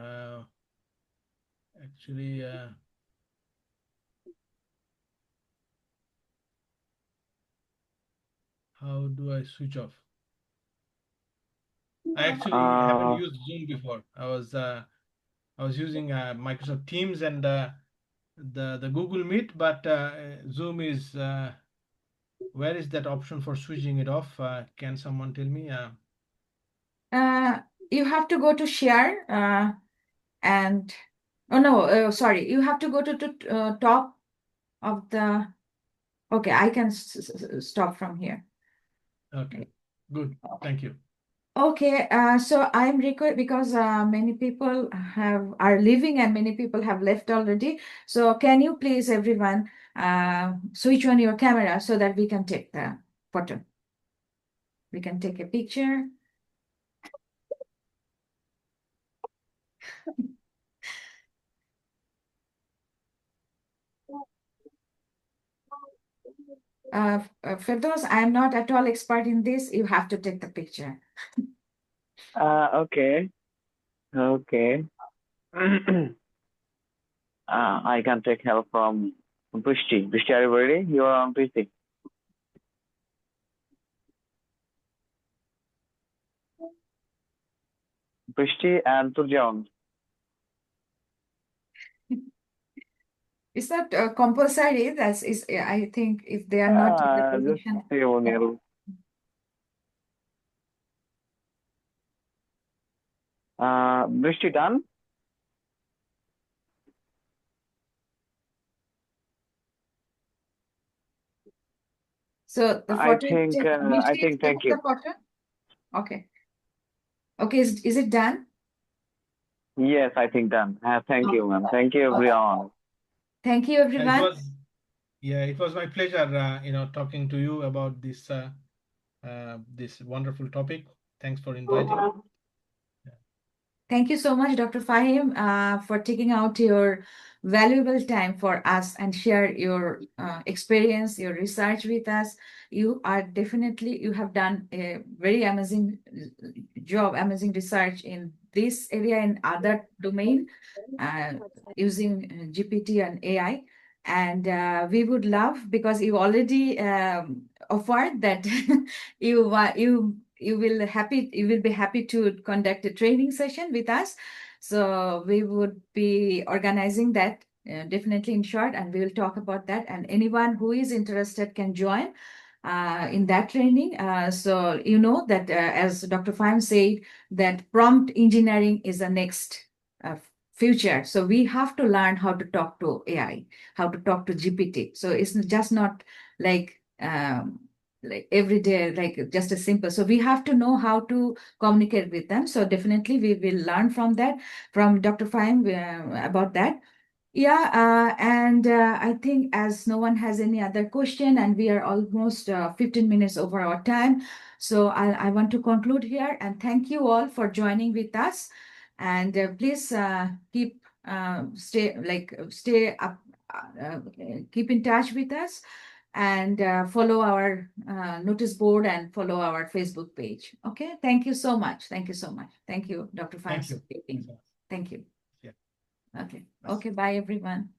[SPEAKER 2] Actually, how do I switch off? I actually haven't used Zoom before. I was using Microsoft Teams and the Google Meet, but Zoom is where is that option for switching it off? Can someone tell me?
[SPEAKER 1] You have to go to share and oh no, sorry, you have to go to top of the. Okay, I can stop from here.
[SPEAKER 2] Okay, good. Thank you.
[SPEAKER 1] Okay, so I'm request because many people are leaving and many people have left already. So can you please everyone switch on your camera so that we can take the photo. We can take a picture. Firdaus, I'm not at all expert in this. You have to take the picture.
[SPEAKER 5] Okay. I can take help from Prishti. Prishti, are you ready? You are on Prishti. Prishti and Turjaon.
[SPEAKER 1] Is that compulsory? I think if they are not in the
[SPEAKER 5] Just
[SPEAKER 1] position.
[SPEAKER 5] ceremonial. Prishti done?
[SPEAKER 1] So the
[SPEAKER 5] I
[SPEAKER 1] photo.
[SPEAKER 5] think. Thank you.
[SPEAKER 1] The photo. Okay. Okay. Is it done?
[SPEAKER 5] Yes, I think done. Thank you, ma'am. Thank you, everyone.
[SPEAKER 1] Thank you, everyone.
[SPEAKER 2] It was my pleasure, talking to you about this this wonderful topic. Thanks for inviting.
[SPEAKER 1] Thank you so much, Dr. Fahim, for taking out your valuable time for us and share your experience, your research with us. You have done a very amazing job, amazing research in this area and other domain using GPT and AI. And we would love, because you already offered that you will be happy to conduct a training session with us. So we would be organizing that definitely in short, and we will talk about that. And anyone who is interested can join in that training. So you know that as Dr. Fahim said, that prompt engineering is the next future. So we have to learn how to talk to AI, how to talk to GPT. So it's just not like every day, like just a simple. So we have to know how to communicate with them. So definitely we will learn from that, from Dr. Fahim about that. Yeah, and I think as no one has any other question, and we are almost 15 minutes over our time, so I want to conclude here and thank you all for joining with us. And please stay up, keep in touch with us. and follow our notice board and follow our Facebook page. Okay, thank you so much. Thank you so much. Thank you, Dr. Fahim
[SPEAKER 2] Thank you.
[SPEAKER 1] Sufi. Thank you.
[SPEAKER 2] Yeah.
[SPEAKER 1] Okay.
[SPEAKER 2] Bye.
[SPEAKER 1] Okay, bye everyone.